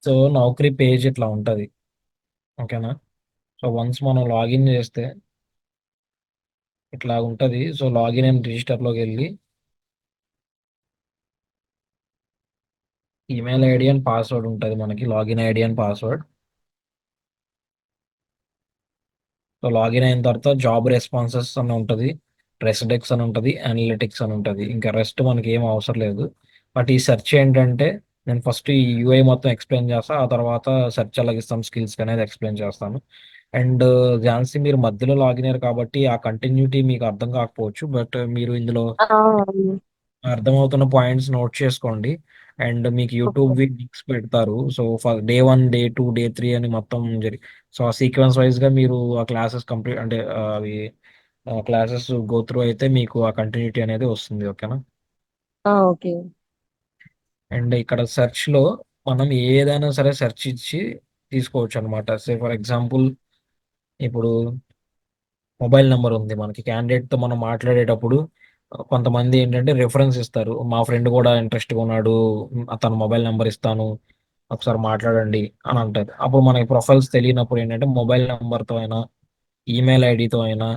So నౌకరీ page ఇట్లా ఉంటుంది. ఓకేనా. సో వన్స్ మనం లాగిన్ చేస్తే ఇట్లా ఉంటుంది. సో లాగిన్ అండ్ రిజిస్టర్లోకి వెళ్ళి ఈమెయిల్ ఐడి అండ్ పాస్వర్డ్ ఉంటుంది మనకి, login ID and password. So login అయిన తర్వాత జాబ్ రెస్పాన్సెస్ అని ఉంటుంది, రెస్డెక్స్ అని ఉంటుంది, అనలిటిక్స్ అని ఉంటుంది. ఇంకా రెస్ట్ మనకి ఏం అవసరం లేదు. బట్ ఈ సెర్చ్ ఏంటంటే నేను ఫస్ట్ ఈ యూఐ మొత్తం ఎక్స్ప్లెయిన్ చేస్తాను, ఆ తర్వాత సెర్చ్ ఎలాగ ఇస్తాం స్కిల్స్ అనేది ఎక్స్ప్లెయిన్ చేస్తాను. అండ్ ఝాన్సీ, మీరు మధ్యలో లాగిన్ అయ్యారు కాబట్టి ఆ కంటిన్యూటీ మీకు అర్థం కాకపోవచ్చు, బట్ మీరు ఇందులో అవును. అర్థమవుతున్న పాయింట్స్ నోట్ చేసుకోండి. అండ్ మీకు యూట్యూబ్ ఓకే. లింక్స్ పెడతారు. So for day 1, day 2, day 3 అని మొత్తం సో ఆ సీక్వెన్స్ వైజ్ గా మీరు ఆ క్లాసెస్ కంప్లీట్ అంటే అవి క్లాసెస్ గో త్రూ అయితే మీకు ఆ కంటిన్యూటీ అనేది వస్తుంది. ఓకేనా. ఓకే. అండ్ ఇక్కడ సెర్చ్ లో మనం ఏదైనా సరే సెర్చ్ ఇచ్చి తీసుకోవచ్చు అనమాట. సే ఫర్ ఎగ్జాంపుల్, ఇప్పుడు మొబైల్ నెంబర్ ఉంది మనకి, క్యాండిడేట్ తో మనం మాట్లాడేటప్పుడు కొంతమంది ఏంటంటే రిఫరెన్స్ ఇస్తారు, మా ఫ్రెండ్ కూడా ఇంట్రెస్ట్గా ఉన్నాడు, అతను మొబైల్ నెంబర్ ఇస్తాను, ఒకసారి మాట్లాడండి అని అంటారు. అప్పుడు మనకి ప్రొఫైల్స్ తెలియనప్పుడు ఏంటంటే మొబైల్ నెంబర్తో అయినా ఈమెయిల్ ఐడితో అయినా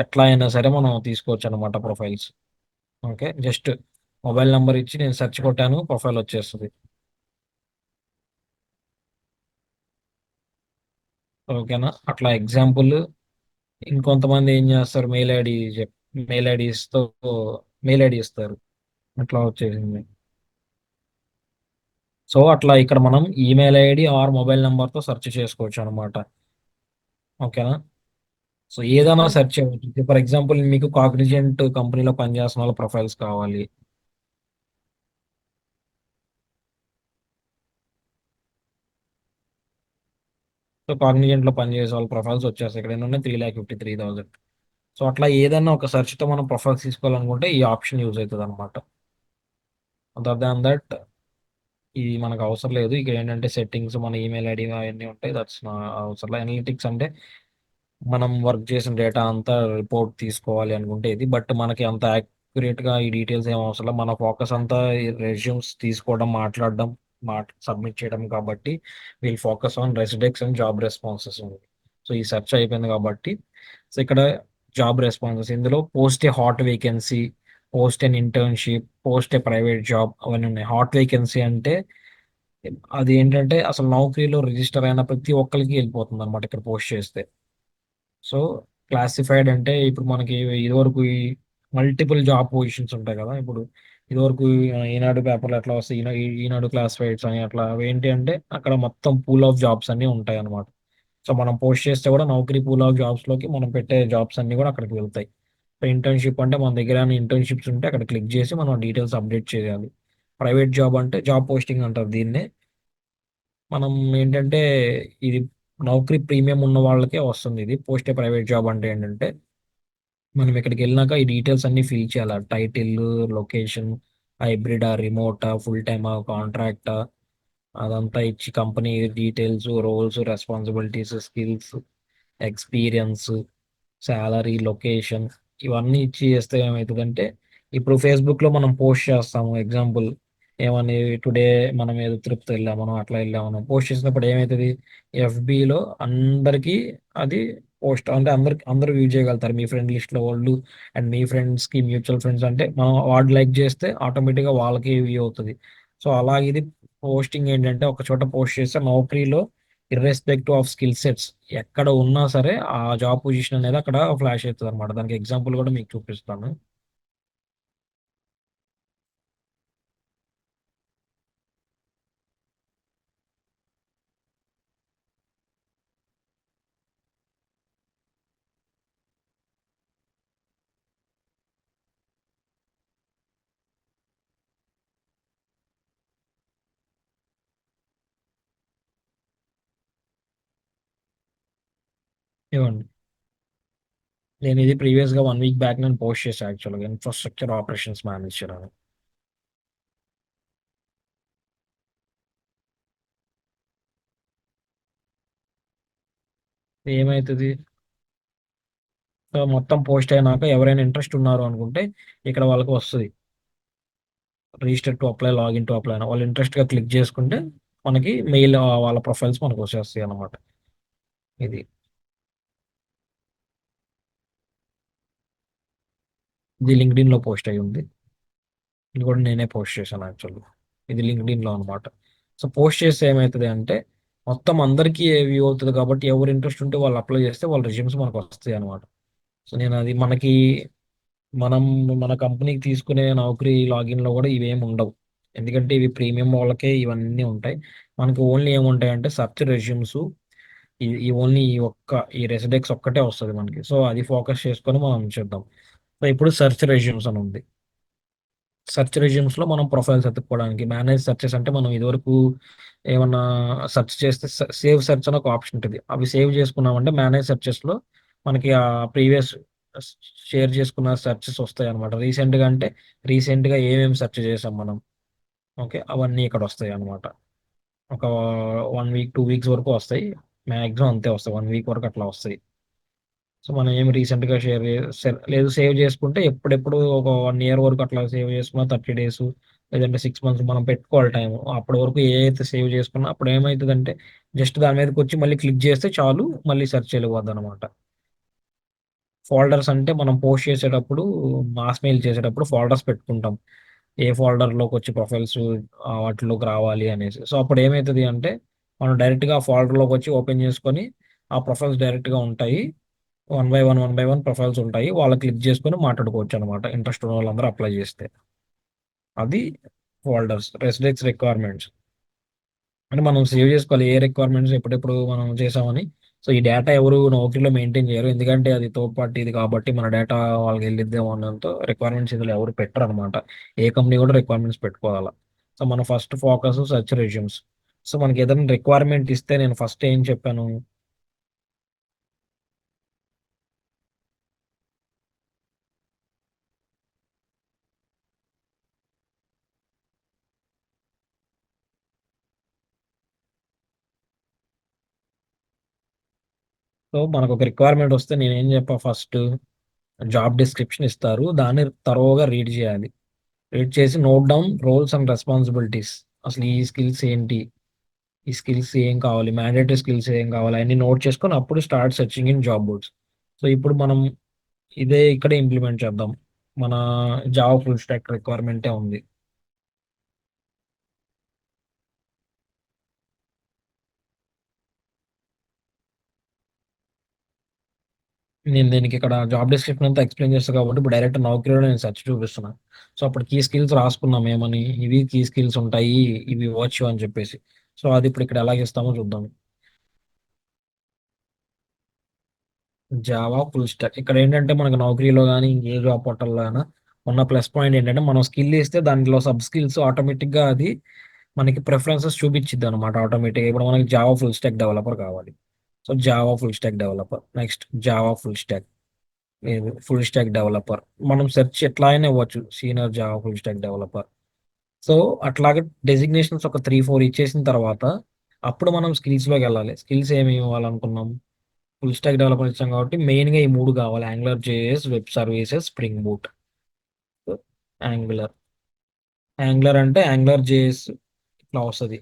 ఎట్లా అయినా సరే మనం తీసుకోవచ్చు అనమాట profiles. Okay, just mobile number ఇచ్చి నేను సెర్చ్ కొట్టాను, ప్రొఫైల్ వచ్చేస్తుంది. ఓకేనా. అట్లా ఎగ్జాంపుల్. ఇంకొంతమంది ఏం చేస్తారు, మెయిల్ ఐడి ఇస్తూ మెయిల్ ఐడి ఇస్తారు, అట్లా వచ్చేసింది. సో అట్లా ఇక్కడ మనం ఈమెయిల్ ఐడి ఆర్ మొబైల్ నెంబర్తో సెర్చ్ చేసుకోవచ్చు అనమాట. ఓకేనా. సో ఏదైనా సెర్చ్ చేయవచ్చు. ఫర్ ఎగ్జాంపుల్ మీకు కాగ్నిజెంట్ కంపెనీలో పనిచేస్తున్న వాళ్ళ ప్రొఫైల్స్ కావాలి. సో కాగ్నిజెంట్ లో పనిచేసే వాళ్ళ ప్రొఫైల్స్ వచ్చేస్తాయి. ఇక్కడ ఏంటంటే 3,53,000. సో అట్లా ఏదైనా ఒక సెర్చ్ తో మనం ప్రొఫైల్స్ తీసుకోవాలనుకుంటే ఈ ఆప్షన్ యూజ్ అవుతుంది అనమాట. అదర్ దాన్ దట్ ఇది మనకు అవసరం లేదు. ఇక ఏంటంటే సెట్టింగ్స్, మన ఈమెయిల్ ఐడి అవన్నీ ఉంటాయి, దట్స్ నా అవసరం. అనలిటిక్స్ అంటే మనం వర్క్ చేసిన డేటా అంతా రిపోర్ట్ తీసుకోవాలి అనుకుంటే ఇది. బట్ మనకి అంత యాక్యురేట్ గా ఈ డీటెయిల్స్ ఏం అవసరం లేదు. మన ఫోకస్ అంతా రెజ్యూమ్స్ తీసుకోవడం, మాట్లాడడం, సబ్మిట్ చేయడం కాబట్టి we'll focus on Resdex and job responses ఉంది. సో ఈ సెర్చ్ అయిపోయింది కాబట్టి, సో ఇక్కడ జాబ్ రెస్పాన్సెస్ ఇందులో post a hot vacancy, post an internship, post a private job అవన్నీ ఉన్నాయి. హాట్ వేకెన్సీ అంటే అది ఏంటంటే అసలు నౌకరీలో రిజిస్టర్ అయిన ప్రతి ఒక్కరికి వెళ్ళిపోతుంది అనమాట ఇక్కడ పోస్ట్ చేస్తే. సో క్లాసిఫైడ్ అంటే ఇప్పుడు మనకి ఇదివరకు ఈ మల్టిపుల్ జాబ్ పొజిషన్స్ ఉంటాయి కదా. ఇప్పుడు ఇదివరకు ఈనాడు పేపర్లు ఎట్లా వస్తాయి, ఈనాడు క్లాసిఫైడ్స్ అని అట్లా ఏంటి అంటే అక్కడ మొత్తం పూల్ ఆఫ్ జాబ్స్ అన్ని ఉంటాయి అనమాట. సో మనం పోస్ట్ చేస్తే కూడా నౌకరీ పూల్ ఆఫ్ జాబ్స్ లోకి మనం పెట్టే జాబ్స్ అన్ని కూడా అక్కడికి వెళ్తాయి. సో ఇంటర్న్షిప్ అంటే మన దగ్గర ఇంటర్న్షిప్స్ ఉంటే అక్కడ క్లిక్ చేసి మనం డీటెయిల్స్ అప్డేట్ చేయాలి. ప్రైవేట్ జాబ్ అంటే జాబ్ పోస్టింగ్ అంటారు దీన్నే. మనం ఏంటంటే ఇది నౌకరీ ప్రీమియం ఉన్న వాళ్ళకే వస్తుంది. ఇది పోస్ట్ ప్రైవేట్ జాబ్ అంటే ఏంటంటే మనం ఇక్కడికి వెళ్ళినాక ఈ డీటెయిల్స్ అన్ని ఫిల్ చేయాలి. టైటిల్, లొకేషన్, హైబ్రిడా, రిమోటా, ఫుల్ టైమా, కాంట్రాక్టా, అదంతా ఇచ్చి company details, roles, responsibilities, skills, experience, salary, location, ఇవన్నీ ఇచ్చి చేస్తే ఏమవుతుందంటే ఇప్పుడు ఫేస్బుక్ లో మనం పోస్ట్ చేస్తాము ఎగ్జాంపుల్ ఏమని, టుడే మనం ఏదో తిరుపతి వెళ్ళామనో అట్లా వెళ్ళామనో పోస్ట్ చేసినప్పుడు ఏమవుతుంది, ఎఫ్బిలో అందరికీ అది పోస్ట్ అంటే అందరూ వ్యూ చేయగలుగుతారు మీ ఫ్రెండ్ లిస్ట్ లో వాళ్ళు. అండ్ మీ ఫ్రెండ్స్ కి మ్యూచువల్ ఫ్రెండ్స్ అంటే మనం వాడు లైక్ చేస్తే ఆటోమేటిక్ గా వాళ్ళకి వ్యూ అవుతుంది. సో అలాగే ఇది పోస్టింగ్ ఏంటంటే ఒక చోట పోస్ట్ చేస్తే నౌకరీలో ఇర్రెస్పెక్టివ్ ఆఫ్ స్కిల్ సెట్స్ ఎక్కడ ఉన్నా సరే ఆ జాబ్ పొజిషన్ అనేది అక్కడ ఫ్లాష్ అవుతుంది అనమాట. దానికి ఎగ్జాంపుల్ కూడా మీకు చూపిస్తాను. ఇవ్వండి. నేను ఇది ప్రీవియస్ గా 1 వీక్ బ్యాక్ నేను పోస్ట్ చేశాను యాక్చువల్గా, ఇన్ఫ్రాస్ట్రక్చర్ ఆపరేషన్స్ మేనేజర్ అని. ఏమవుతుంది, సో మొత్తం పోస్ట్ అయినాక ఎవరైనా ఇంట్రెస్ట్ ఉన్నారు అనుకుంటే ఇక్కడ వాళ్ళకి వస్తుంది register to apply, login to apply అని. వాళ్ళు ఇంట్రెస్ట్ గా క్లిక్ చేసుకుంటే మనకి మెయిల్ వాళ్ళ ప్రొఫైల్స్ మనకు వచ్చేస్తాయి అనమాట. ఇది ఇది లింక్డ్ఇన్ లో పోస్ట్ అయ్యి ఉంది. ఇది కూడా నేనే పోస్ట్ చేశాను యాక్చువల్లీ. ఇది లింక్డ్ఇన్ లో అనమాట. సో పోస్ట్ చేస్తే ఏమవుతుంది అంటే మొత్తం అందరికీ వ్యూ అవుతుంది కాబట్టి ఎవరు ఇంట్రెస్ట్ ఉంటే వాళ్ళు అప్లై చేస్తే వాళ్ళ రిజ్యూమ్స్ మనకు వస్తాయి అనమాట. సో నేను అది మనకి మనం మన కంపెనీకి తీసుకునే నౌకరీ లాగిన్ లో కూడా ఇవేమి ఉండవు. ఎందుకంటే ఇవి ప్రీమియం వాళ్ళకే ఇవన్నీ ఉంటాయి. మనకి ఓన్లీ ఏముంటాయి అంటే సెర్చ్ రెజ్యూమ్స్, ఈ ఓన్లీ ఈ రెసిడెక్స్ ఒక్కటే వస్తుంది మనకి. సో అది ఫోకస్ చేసుకొని మనం చేద్దాం. సో ఇప్పుడు సెర్చ్ రెజ్యూమ్స్ అని ఉంది. సెర్చ్ రెజ్యూమ్స్ లో మనం ప్రొఫైల్స్ ఎత్తుక్కోవడానికి మేనేజ్ సెర్చెస్ అంటే మనం ఇదివరకు ఏమన్నా సెర్చ్ చేస్తే సేవ్ సెర్చ్ అని ఒక ఆప్షన్ ఉంటుంది. అవి సేవ్ చేసుకున్నామంటే మేనేజ్ సెర్చెస్ లో మనకి ఆ ప్రీవియస్ షేర్ చేసుకున్న సెర్చెస్ వస్తాయి అనమాట. రీసెంట్ గా అంటే రీసెంట్ గా ఏమేమి సెర్చ్ చేసాం మనం, ఓకే, అవన్నీ ఇక్కడ వస్తాయి అనమాట. ఒక 1 వీక్ 2 వీక్స్ వరకు వస్తాయి. మ్యాక్సిమం అంతే వస్తాయి, 1 వీక్ వరకు అట్లా వస్తాయి. సో మనం ఏమి రీసెంట్ గా లేదు సేవ్ చేసుకుంటే ఎప్పుడెప్పుడు ఒక 1 ఇయర్ వరకు అట్లా సేవ్ చేసుకున్నా 30 డేస్ లేదంటే 6 మంత్స్ మనం పెట్టుకోవాలి టైం. అప్పటి వరకు ఏ అయితే సేవ్ చేసుకున్నా అప్పుడు ఏమవుతుందంటే జస్ట్ దాని మీదకి వచ్చి మళ్ళీ క్లిక్ చేస్తే చాలు, మళ్ళీ సెర్చ్ వెళ్ళిపోద్ది అనమాట. ఫోల్డర్స్ అంటే మనం పోస్ట్ చేసేటప్పుడు మాస్ మెయిల్ చేసేటప్పుడు ఫోల్డర్స్ పెట్టుకుంటాం. ఏ ఫోల్డర్లోకి వచ్చి ప్రొఫైల్స్ వాటిలోకి రావాలి అనేసి. సో అప్పుడు ఏమవుతుంది అంటే మనం డైరెక్ట్గా ఆ ఫోల్డర్లోకి వచ్చి ఓపెన్ చేసుకొని ఆ ప్రొఫైల్స్ డైరెక్ట్గా ఉంటాయి. 1 బై 1 ప్రొఫైల్స్ ఉంటాయి. వాళ్ళు క్లిక్ చేసుకొని మాట్లాడుకోవచ్చు అనమాట, ఇంట్రెస్ట్ ఉన్న వాళ్ళందరూ అప్లై చేస్తే. అది ఫోల్డర్స్ రెసిడెక్స్ రిక్వైర్మెంట్స్ అంటే మనం సేవ్ చేసుకోవాలి ఏ రిక్వైర్మెంట్స్ ఎప్పుడెప్పుడు మనం చేసామని. సో ఈ డేటా ఎవరు నౌకరీలో మెయింటైన్ చేయరు, ఎందుకంటే అది థర్డ్ పార్టీది కాబట్టి మన డేటా వాళ్ళకి వెళ్ళిద్దేమో అన్నంత రిక్వైర్మెంట్స్ ఇందులో ఎవరు పెట్టరు అనమాట. ఏ కంపెనీ కూడా రిక్వైర్మెంట్స్ పెట్టుకోవాలా. సో మన first focus search resumes. So మనకి ఏదైనా రిక్వైర్మెంట్ ఇస్తే నేను ఫస్ట్ ఏం చెప్పాను, సో మనకు ఒక రిక్వైర్మెంట్ వస్తే నేను ఏం చెప్పా, ఫస్ట్ జాబ్ డిస్క్రిప్షన్ ఇస్తారు, దాన్ని తరోగా రీడ్ చేయాలి. రీడ్ చేసి note down roles and responsibilities. అసలు ఈ స్కిల్స్ ఏంటి, ఈ స్కిల్స్ ఏం కావాలి, మ్యాండేటరీ స్కిల్స్ ఏం కావాలి అన్ని నోట్ చేసుకొని అప్పుడు start searching in job boards. So ఇప్పుడు మనం ఇదే ఇక్కడే ఇంప్లిమెంట్ చేద్దాం. మన జావా ఫుల్ స్టాక్ రిక్వైర్మెంటే ఉంది. నేను దీనికి ఇక్కడ జాబ్ డిస్క్రిప్షన్ అంతా ఎక్స్ప్లెయిన్ చేస్తాను కాబట్టి ఇప్పుడు డైరెక్ట్ నౌకరీలో నేను సెర్చ్ చూపిస్తున్నాను. సో అప్పుడు కీ స్కిల్స్ రాసుకున్నాం ఏమని, ఇవి కీ స్కిల్స్ ఉంటాయి, ఇవి ఇవ్వచ్చు అని చెప్పేసి. సో అది ఇప్పుడు ఇక్కడ ఎలా ఇస్తామో చూద్దాం. జావా ఫుల్ స్టాక్ ఇక్కడ ఏంటంటే మనకు నౌకరీలో కానీ ఇంకే జాబ్ పోర్టల్లో అయినా ఉన్న ప్లస్ పాయింట్ ఏంటంటే మనం స్కిల్ ఇస్తే దాంట్లో సబ్ స్కిల్స్ ఆటోమేటిక్గా అది మనకి ప్రిఫరెన్సెస్ చూపించిద్ది అనమాట ఆటోమేటిక్గా. ఇప్పుడు మనకి జావా ఫుల్ స్టాక్ డెవలపర్ కావాలి. So Java full stack developer, next Java full stock, లేదు ఫుల్ స్టాక్ డెవలపర్. మనం సెర్చ్ ఎట్లా అయినా ఇవ్వచ్చు, senior Java full stack developer. So అట్లాగే డెసిగ్నేషన్స్ ఒక 3 4 ఇచ్చేసిన తర్వాత అప్పుడు మనం స్కిల్స్లోకి వెళ్ళాలి. స్కిల్స్ ఏమి ఇవ్వాలనుకున్నాం, ఫుల్ స్టాక్ డెవలపర్ ఇచ్చాం కాబట్టి మెయిన్గా ఈ మూడు కావాలి: angular JS, web services, spring boot. Angular angular అంటే యాంగులర్ జేఎస్ ఇట్లా వస్తుంది.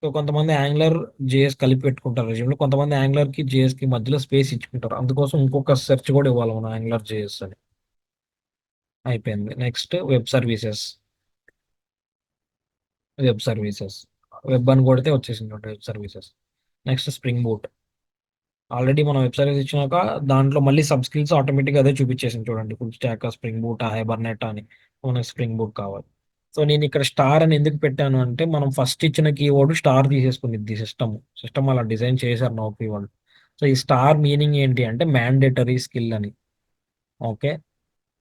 సో కొంతమంది యాంగులర్ జేఎస్ కలిపి పెట్టుకుంటారు రెజ్యూమ్లో, కొంతమంది యాంగులర్ కి జేఎస్ కి మధ్యలో స్పేస్ ఇచ్చుకుంటారు. అందుకోసం ఇంకొక సెర్చ్ కూడా ఇవ్వాలి మనం యాంగులర్ జేఎస్ అని. అయిపోయింది. Next web services. Web services web అని కొడితే వచ్చేసింది web services. Next spring boot. Already మనం వెబ్ సర్వీస్ ఇచ్చినాక దాంట్లో మళ్ళీ సబ్ స్కిల్స్ ఆటోమేటిక్గా అదే చూపించేసింది చూడండి, full stock, spring boot, Hibernate అని. మనకి స్ప్రింగ్ బూట్ కావాలి. సో నేను ఇక్కడ స్టార్ అని ఎందుకు పెట్టాను అంటే మనం ఫస్ట్ ఇచ్చిన కీవర్డ్ స్టార్ తీసేసుకుంది సిస్టమ్ అలా డిజైన్ చేశారు నౌకరీ వాళ్ళు. సో ఈ స్టార్ మీనింగ్ ఏంటి అంటే మ్యాండేటరీ స్కిల్ అని. ఓకే.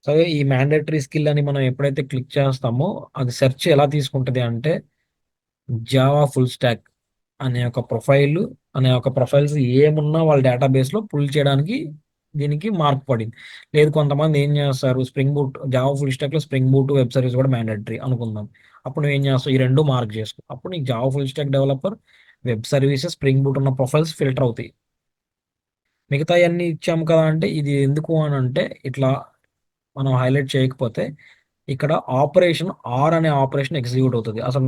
సో ఈ మ్యాండేటరీ స్కిల్ అని మనం ఎప్పుడైతే క్లిక్ చేస్తామో అది సెర్చ్ ఎలా తీసుకుంటుంది అంటే జావా ఫుల్ స్టాక్ అనే ఒక ప్రొఫైల్స్ ఏమున్నా వాళ్ళ డేటాబేస్లో పుల్ చేయడానికి దీనికి మార్క్ పడింది. లేదు కొంతమంది ఏం చేస్తారు, స్ప్రింగ్ బూట్ జావా ఫుల్ స్టాక్లో స్ప్రింగ్ బూట్ వెబ్ సర్వీస్ కూడా మ్యాండేటరీ అనుకుందాం. అప్పుడు నువ్వు ఏం చేస్తావు, ఈ రెండు మార్క్ చేసుకో. అప్పుడు నీకు Java full stack developer, web services, spring boot ఉన్న ప్రొఫైల్స్ ఫిల్టర్ అవుతాయి. మిగతా అన్ని ఇచ్చాము కదా అంటే ఇది ఎందుకు అని అంటే ఇట్లా మనం హైలైట్ చేయకపోతే ఇక్కడ ఆపరేషన్ అనే ఆపరేషన్ ఎగ్జిక్యూట్ అవుతుంది. అసలు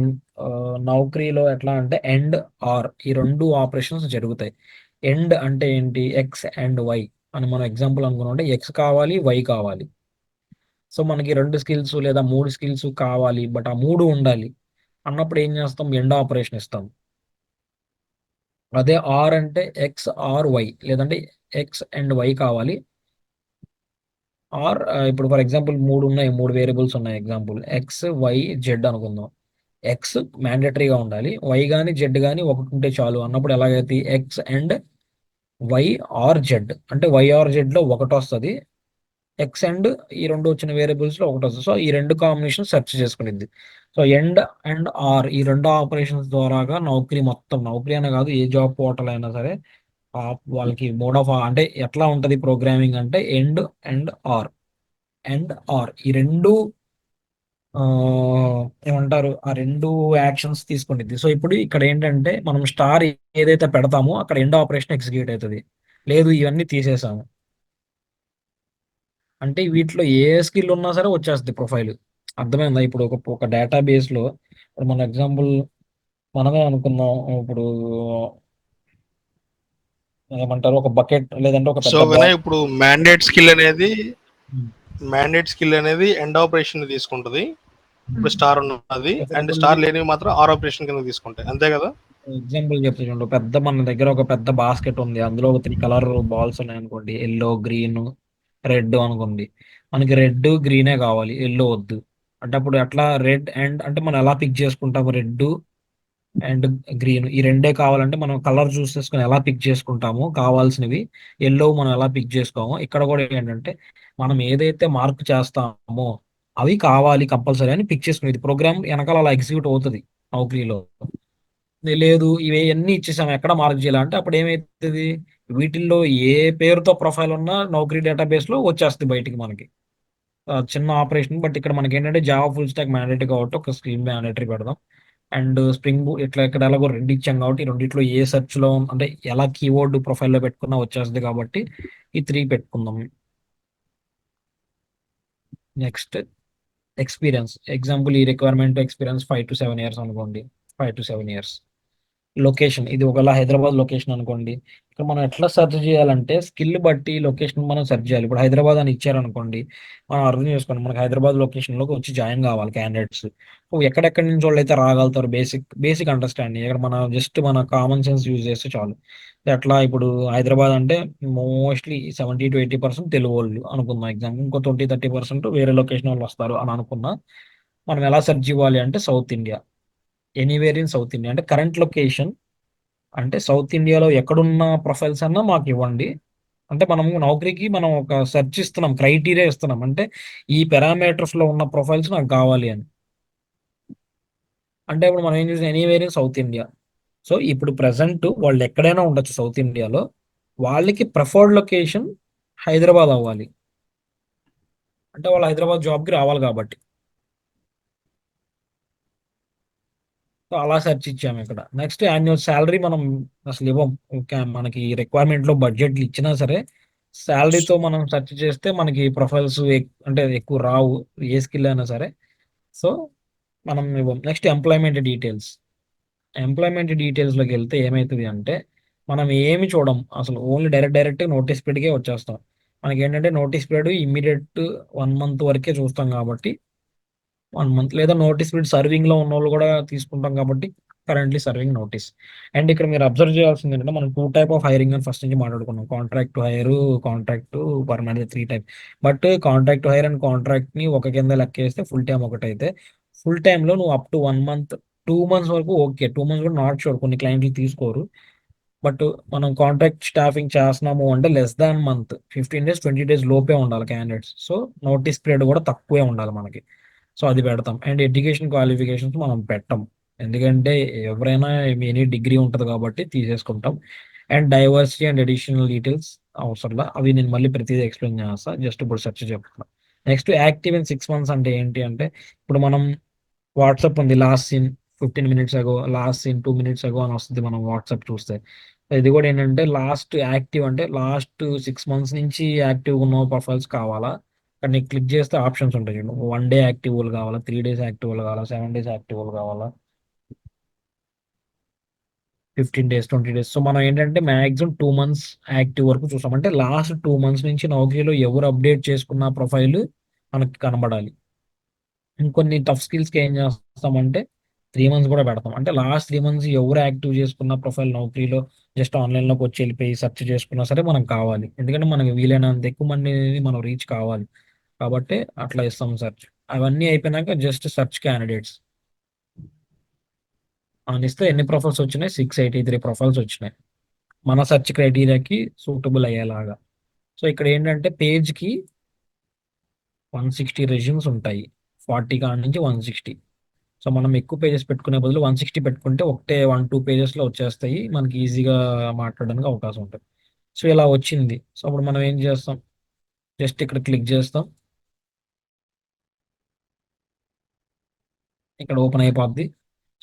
నౌకరీలో ఎట్లా అంటే ఎండ్ ఈ రెండు ఆపరేషన్స్ జరుగుతాయి. ఎండ్ అంటే ఏంటి? ఎక్స్ అండ్ వై అని మనం ఎగ్జాంపుల్ అనుకున్నామంటే ఎక్స్ కావాలి, వై కావాలి. సో మనకి 2 స్కిల్స్ లేదా 3 స్కిల్స్ కావాలి. బట్ ఆ 3 ఉండాలి. అన్నప్పుడు ఏం చేస్తాం? ఎండ్ ఆపరేషన్ ఇస్తాం. అదే అంటే ఎక్స్ వై లేదంటే ఎక్స్ అండ్ వై కావాలి. ఇప్పుడు ఫర్ ఎగ్జాంపుల్ 3 ఉన్నాయి. 3 వేరియబుల్స్ ఉన్నాయి. ఎగ్జాంపుల్ ఎక్స్, వై, జెడ్ అనుకుందాం. ఎక్స్ మ్యాండేటరీగా ఉండాలి. వై గాని, జెడ్ గాని ఒకటి ఉంటే చాలు అన్నప్పుడు ఎలాగైతే ఎక్స్ అండ్ వై జెడ్ అంటే వై జెడ్ లో ఒకటి వస్తుంది. ఎక్స్ అండ్ ఈ రెండు వచ్చిన వేరియబుల్స్ లో ఒకటి వస్తుంది. సో ఈ రెండు కాంబినేషన్ సెర్చ్ చేసుకునింది. సో ఎండ్ అండ్ ఈ రెండు ఆపరేషన్స్ ద్వారాగా నౌకరీ అనే కాదు, ఏ జాబ్ పోర్టల్ అయినా సరే వాళ్ళకి మోడ్ ఆఫ్ అంటే ఎట్లా ఉంటది ప్రోగ్రామింగ్ అంటే ఎండ్ అండ్ ఈ రెండు ఆ, ఏమంటారు, ఆ రెండు యాక్షన్స్ తీసుకుంటుంది. సో ఇప్పుడు ఇక్కడ ఏంటంటే మనం స్టార్ ఏదైతే పెడతామో అక్కడ ఎండ్ ఆపరేషన్ ఎగ్జిక్యూట్ అవుతుంది. లేదు ఇవన్నీ తీసేసాము అంటే వీటిలో ఏ స్కిల్ ఉన్నా సరే వచ్చేస్తుంది ప్రొఫైల్. అర్థమైందా? ఇప్పుడు ఒక డేటాబేస్ లో ఇప్పుడు మన ఎగ్జాంపుల్ మనమే అనుకుందాం. ఇప్పుడు ఏమంటారు, ఒక బకెట్ లేదంటే ఒక సో పెద్ద వినయ్, ఇప్పుడు ఉమ్, మ్యాండేట్ స్కిల్ అనేది ఎండ్ ఆపరేషన్ తీసుకుంటది. ఇప్పుడు స్టార్ ఉన్నది అండ్ సింపుల్ స్టార్ లేనివి మాత్రం ఆర్ ఆపరేషన్ కింద తీసుకుంటాయి, అంతే కదా? ఎగ్జాంపుల్ చెప్తా చూడండి. మన దగ్గర ఒక పెద్ద బాస్కెట్ ఉంది. అందులో ఒక 3 కలర్ బాల్స్ ఉన్నాయి అనుకోండి. ఎల్లో, గ్రీన్, రెడ్ అనుకోండి. మనకి రెడ్ గ్రీనే కావాలి, ఎల్లో వద్దు. అంటే అప్పుడు ఎట్లా రెడ్ అండ్ అంటే మనం ఎలా పిక్ చేసుకుంటాము? రెడ్ అండ్ గ్రీన్ ఈ రెండే కావాలంటే మనం కలర్ చూస్ చేసుకుని ఎలా పిక్ చేసుకుంటామో కావాల్సినవి. ఎల్లో మనం ఎలా పిక్ చేసుకోమో ఇక్కడ కూడా ఏంటంటే మనం ఏదైతే మార్క్ చేస్తామో అవి కావాలి కంపల్సరీ అని పిక్ చేసుకునేది. ప్రోగ్రామ్ వెనకాల అలా ఎగ్జిక్యూట్ అవుతుంది నౌకరీలో. లేదు ఇవి అన్ని ఇచ్చేసాం ఎక్కడ మార్క్ చేయాలంటే అప్పుడు ఏమైతుంది? వీటిల్లో ఏ పేరుతో ప్రొఫైల్ ఉన్నా నౌకరీ డేటాబేస్ లో వచ్చేస్తుంది బయటికి మనకి. చిన్న ఆపరేషన్. బట్ ఇక్కడ మనకి ఏంటంటే జావా ఫుల్ స్టాక్ మ్యాండేటరీ కాబట్టి ఒక స్క్రీన్ మ్యాండేటరీ పెడదాం. అండ్ స్ప్రింగ్ బూట్ ఇట్లా ఇక్కడ ఎలాగో రెండు ఇచ్చాం కాబట్టి ఈ రెండిట్లో ఏ సెర్చ్ లో అంటే ఎలా కీవర్డ్ ప్రొఫైల్లో పెట్టుకున్నా వచ్చేస్తుంది కాబట్టి ఈ 3 పెట్టుకుందాం. Next experience. ఎగ్జాంపుల్ ఈ రిక్వైర్మెంట్ ఎక్స్పీరియన్స్ 5 to 7 years అనుకోండి. 5 to 7 years. లొకేషన్ ఇది ఒకవేళ హైదరాబాద్ లొకేషన్ అనుకోండి. ఇక్కడ మనం ఎట్లా సెర్చ్ చేయాలంటే స్కిల్ బట్టి లొకేషన్ మనం సెర్చ్ చేయాలి. ఇప్పుడు హైదరాబాద్ అని ఇచ్చారనుకోండి, మనం అర్థం చేసుకోండి మనకి హైదరాబాద్ లొకేషన్లోకి వచ్చి జాయిన్ కావాలి క్యాండిడేట్స్. సో ఎక్కడెక్కడి నుంచి వాళ్ళు అయితే రాగలుగుతారు, బేసిక్ అండర్స్టాండింగ్. ఇక్కడ మన కామన్ సెన్స్ యూజ్ చేస్తే చాలు. ఎట్లా ఇప్పుడు హైదరాబాద్ అంటే మోస్ట్లీ 70 to 80% తెలుగు వాళ్ళు అనుకుందాం ఎగ్జాంపుల్. ఇంకో 20-30% వేరే లొకేషన్ వాళ్ళు వస్తారు అని అనుకున్నా. మనం ఎలా సెర్చ్ ఇవ్వాలి అంటే south India, anywhere in south India అంటే కరెంట్ లొకేషన్. అంటే సౌత్ ఇండియాలో ఎక్కడున్న ప్రొఫైల్స్ అన్నా మాకు ఇవ్వండి. అంటే మనము నౌకరీకి మనం ఒక సెర్చ్ ఇస్తున్నాం, క్రైటీరియా ఇస్తున్నాం. అంటే ఈ పారామీటర్స్ లో ఉన్న ప్రొఫైల్స్ నాకు కావాలి అని. అంటే ఇప్పుడు మనం ఏం చేసాం? Anywhere in south India. So ఇప్పుడు ప్రజెంట్ వాళ్ళు ఎక్కడైనా ఉండొచ్చు సౌత్ ఇండియాలో. వాళ్ళకి ప్రిఫర్డ్ లొకేషన్ హైదరాబాద్ అవ్వాలి. అంటే వాళ్ళు హైదరాబాద్ జాబ్కి రావాలి కాబట్టి. సో అలా సెర్చ్ ఇచ్చాము ఇక్కడ. నెక్స్ట్ యాన్యువల్ శాలరీ మనం అసలు ఇవ్వం. ఓకే, మనకి రిక్వైర్మెంట్ లో బడ్జెట్లు ఇచ్చినా సరే శాలరీతో మనం సెర్చ్ చేస్తే మనకి ప్రొఫైల్స్ అంటే ఎక్కువ రావు, ఏ స్కిల్ అయినా సరే. సో మనం ఇవ్వం. నెక్స్ట్ ఎంప్లాయ్మెంట్ డీటెయిల్స్ లోకి వెళ్తే ఏమవుతుంది అంటే మనం ఏమి చూడం అసలు. ఓన్లీ డైరెక్ట్ నోటీస్ పీరియడ్కే వచ్చేస్తాం. మనకి ఏంటంటే నోటీస్ పీరియడ్ ఇమ్మీడియట్ 1 month వరకే చూస్తాం కాబట్టి 1 month, లేదా నోటీస్ పీరియడ్ సర్వింగ్ లో ఉన్న వాళ్ళు కూడా తీసుకుంటాం కాబట్టి కరెంట్లీ సర్వింగ్ నోటీస్. అండ్ ఇక్కడ మీరు అబ్జర్వ్ చేయాల్సింది ఏంటంటే మనం 2 type of hiring అని ఫస్ట్ నుంచి మాట్లాడుకున్నాం. Contract to hire, contract to permanent, 3 type. But contract to hire and contract ని ఒక కింద లెక్కేస్తే ఫుల్ టైం ఒకటైతే ఫుల్ టైమ్ లో నువ్వు అప్ టు 1 month, 2 months వరకు ఓకే. 2 months కూడా నాట్ షూర్, కొన్ని క్లయింట్లు తీసుకోరు. బట్ మనం కాంట్రాక్ట్ స్టాఫింగ్ చేస్తున్నాము అంటే less than month, 15 days 20 days లోపే ఉండాలి క్యాండిడేట్స్. సో నోటీస్ పీరియడ్ కూడా తక్కువే ఉండాలి మనకి. సో అది పెడతాం. అండ్ ఎడ్యుకేషన్ క్వాలిఫికేషన్స్ మనం పెట్టం, ఎందుకంటే ఎవరైనా ఎనీ డిగ్రీ ఉంటుంది కాబట్టి తీసేసుకుంటాం. And diversity and additional details అవసరంలా, అవి నేను మళ్ళీ ప్రతిదీ ఎక్స్ప్లెయిన్ చేస్తా. జస్ట్ ఇప్పుడు సెర్చ్ చెప్తున్నా. నెక్స్ట్ యాక్టివ్ ఇన్ 6 months అంటే ఏంటి అంటే ఇప్పుడు మనం వాట్సాప్ ఉంది, లాస్ట్ సీన్ 15 minutes అగో, లాస్ట్ సీన్ 2 minutes అగో అని వస్తుంది మనం వాట్సాప్ చూస్తే. ఇది కూడా ఏంటంటే లాస్ట్ యాక్టివ్ అంటే లాస్ట్ 6 months నుంచి యాక్టివ్ ఉన్న ప్రొఫైల్స్ కావాలా, ఇక్కడ నీకు క్లిక్ చేస్తే ఆప్షన్స్ ఉంటాయి చూడు. 1 డే యాక్టివ్ కావాలా, 3 days యాక్టివ్ కావాలా, 7 days యాక్టివ్ కావాలా, 15 days, 20 days. సో మనం ఏంటంటే మాక్సిమం 2 months యాక్టివ్ వరకు చూస్తాం. అంటే లాస్ట్ 2 months నుంచి నౌకరీలో ఎవరు అప్డేట్ చేసుకున్న ప్రొఫైల్ మనకి కనబడాలి. ఇంకొన్ని టఫ్ స్కిల్స్కి ఏం చేస్తామంటే 3 months కూడా పెడతాం. అంటే లాస్ట్ 3 months ఎవరు యాక్టివ్ చేసుకున్న ప్రొఫైల్ నౌకరీలో జస్ట్ ఆన్లైన్లోకి వచ్చి వెళ్ళిపోయి సెర్చ్ చేసుకున్నా సరే మనకు కావాలి. ఎందుకంటే మనకి వీలైనంత ఎక్కువ మందిని మనం రీచ్ కావాలి కాబట్టి అట్లా ఇస్తాం సెర్చ్. అవన్నీ అయిపోయినాక జస్ట్ సెర్చ్ క్యాండిడేట్స్ అని ఇస్తే ఎన్ని ప్రొఫైల్స్ వచ్చినాయి? 683 ప్రొఫైల్స్ వచ్చినాయి మన సెర్చ్ క్రైటీరియాకి సూటబుల్ అయ్యేలాగా. సో ఇక్కడ ఏంటంటే పేజ్కి 160 రెజ్యూమ్స్ ఉంటాయి, 40 కాడ నుంచి 160. సో మనం ఎక్కువ పేజెస్ పెట్టుకునే బదులు 160 పెట్టుకుంటే ఒకటే 1-2 పేజెస్లో వచ్చేస్తాయి, మనకి ఈజీగా మాట్లాడడానికి అవకాశం ఉంటుంది. సో ఇలా వచ్చింది. సో అప్పుడు మనం ఏం చేస్తాం? జస్ట్ ఇక్కడ క్లిక్ చేస్తాం, ఇక్కడ ఓపెన్ అయిపోద్ది.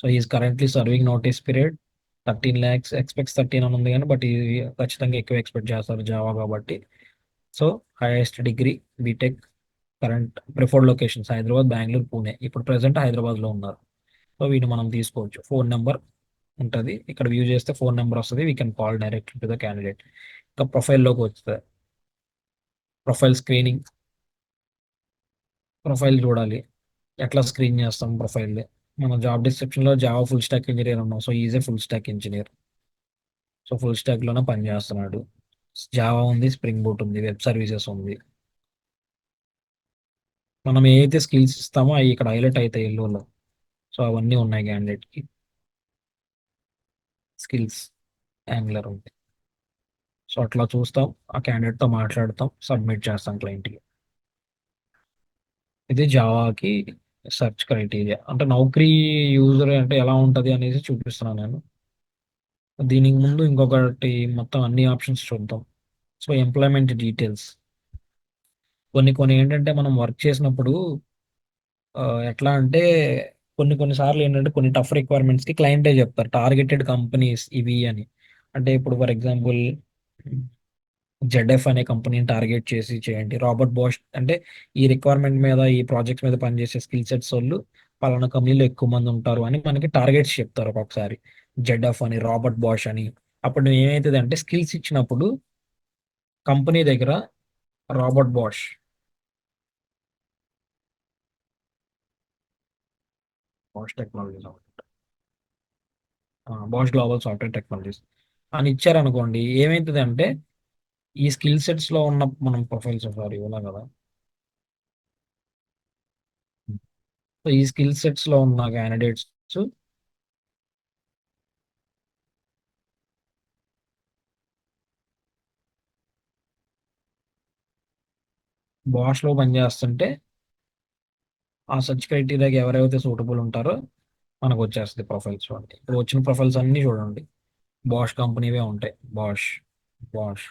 So is currently serving notice period 13 lakhs, expects 13 అని ఉంది కానీ బట్ ఇది ఖచ్చితంగా ఎక్కువ ఎక్స్పెక్ట్ చేస్తారు జావా కాబట్టి. So highest degree BTech, current preferred locations Hyderabad, Bengaluru, Pune. ఇప్పుడు ప్రెసెంట్ హైదరాబాద్లో ఉన్నారు. సో వీటిని మనం తీసుకోవచ్చు. ఫోన్ నెంబర్ ఉంటుంది, ఇక్కడ వ్యూ చేస్తే ఫోన్ నెంబర్ వస్తుంది. We can call direct to the candidate. ఇంకా ప్రొఫైల్లోకి వస్తుంది, ప్రొఫైల్ స్క్రీనింగ్. ప్రొఫైల్ చూడాలి, ఎట్లా స్క్రీన్ చేస్తాం ప్రొఫైల్. మన జాబ్ డిస్క్రిప్షన్లో జావా ఫుల్ స్టాక్ ఇంజనీర్ ఉన్నాం. So easy full stack engineer. So full స్టాక్లోనే పని చేస్తున్నాడు. జావా ఉంది, స్ప్రింగ్ బూట్ ఉంది, వెబ్ సర్వీసెస్ ఉంది. మనం ఏదైతే స్కిల్స్ ఇస్తామో అవి ఇక్కడ హైలైట్ అవుతాయి ఎల్లోలో. సో అవన్నీ ఉన్నాయి క్యాండిడేట్కి. స్కిల్స్ యాంగులర్ ఉంది. సో అట్లా చూస్తాం, ఆ క్యాండిడేట్తో మాట్లాడతాం, సబ్మిట్ చేస్తాం క్లయింట్కి. ఇది జావాకి సెర్చ్ క్రైటీరియా. అంటే నౌకరీ యూజర్ అంటే ఎలా ఉంటుంది అనేసి చూపిస్తున్నాను నేను. దీనికి ముందు ఇంకొకటి మొత్తం అన్ని ఆప్షన్స్ చూద్దాం. సో ఎంప్లాయ్మెంట్ డీటెయిల్స్ కొన్ని కొన్ని ఏంటంటే మనం వర్క్ చేసినప్పుడు ఎట్లా అంటే కొన్ని సార్లు ఏంటంటే కొన్ని టఫ్ రిక్వైర్మెంట్స్కి క్లయింటే చెప్తారు టార్గెటెడ్ కంపెనీస్ ఇవి అని. అంటే ఇప్పుడు ఫర్ ఎగ్జాంపుల్ జెడ్ఎఫ్ అనే కంపెనీని టార్గెట్ చేసి చేయండి. రాబర్ట్ బాష్ అంటే ఈ రిక్వైర్మెంట్ మీద, ఈ ప్రాజెక్ట్స్ మీద పనిచేసే స్కిల్ సెట్స్ వాళ్ళు పలానా కంపెనీలో ఎక్కువ మంది ఉంటారు అని మనకి టార్గెట్స్ చెప్తారు ఒక్కొక్కసారి. జెడ్ఎఫ్ అని, రాబర్ట్ బాష్ అని. అప్పుడు ఏమవుతుంది అంటే స్కిల్స్ ఇచ్చినప్పుడు కంపెనీ దగ్గర Robert Bosch Bosch Technologies Bosch Global Software Technologies అని ఇచ్చారనుకోండి, ఏమవుతుంది అంటే ఈ స్కిల్ సెట్స్లో ఉన్న మనం ప్రొఫైల్స్ సారీ ఉన్నా కదా. సో ఈ స్కిల్ సెట్స్లో ఉన్న క్యాండిడేట్స్ బాష్లో పనిచేస్తుంటే ఆ సర్చ్ క్రైటీరియాకి ఎవరైతే సూటబుల్ ఉంటారో మనకు వచ్చేస్తుంది ప్రొఫైల్స్. చూడండి ఇప్పుడు వచ్చిన ప్రొఫైల్స్ అన్నీ చూడండి బాష్ కంపెనీవే ఉంటాయి. బాష్ బాష్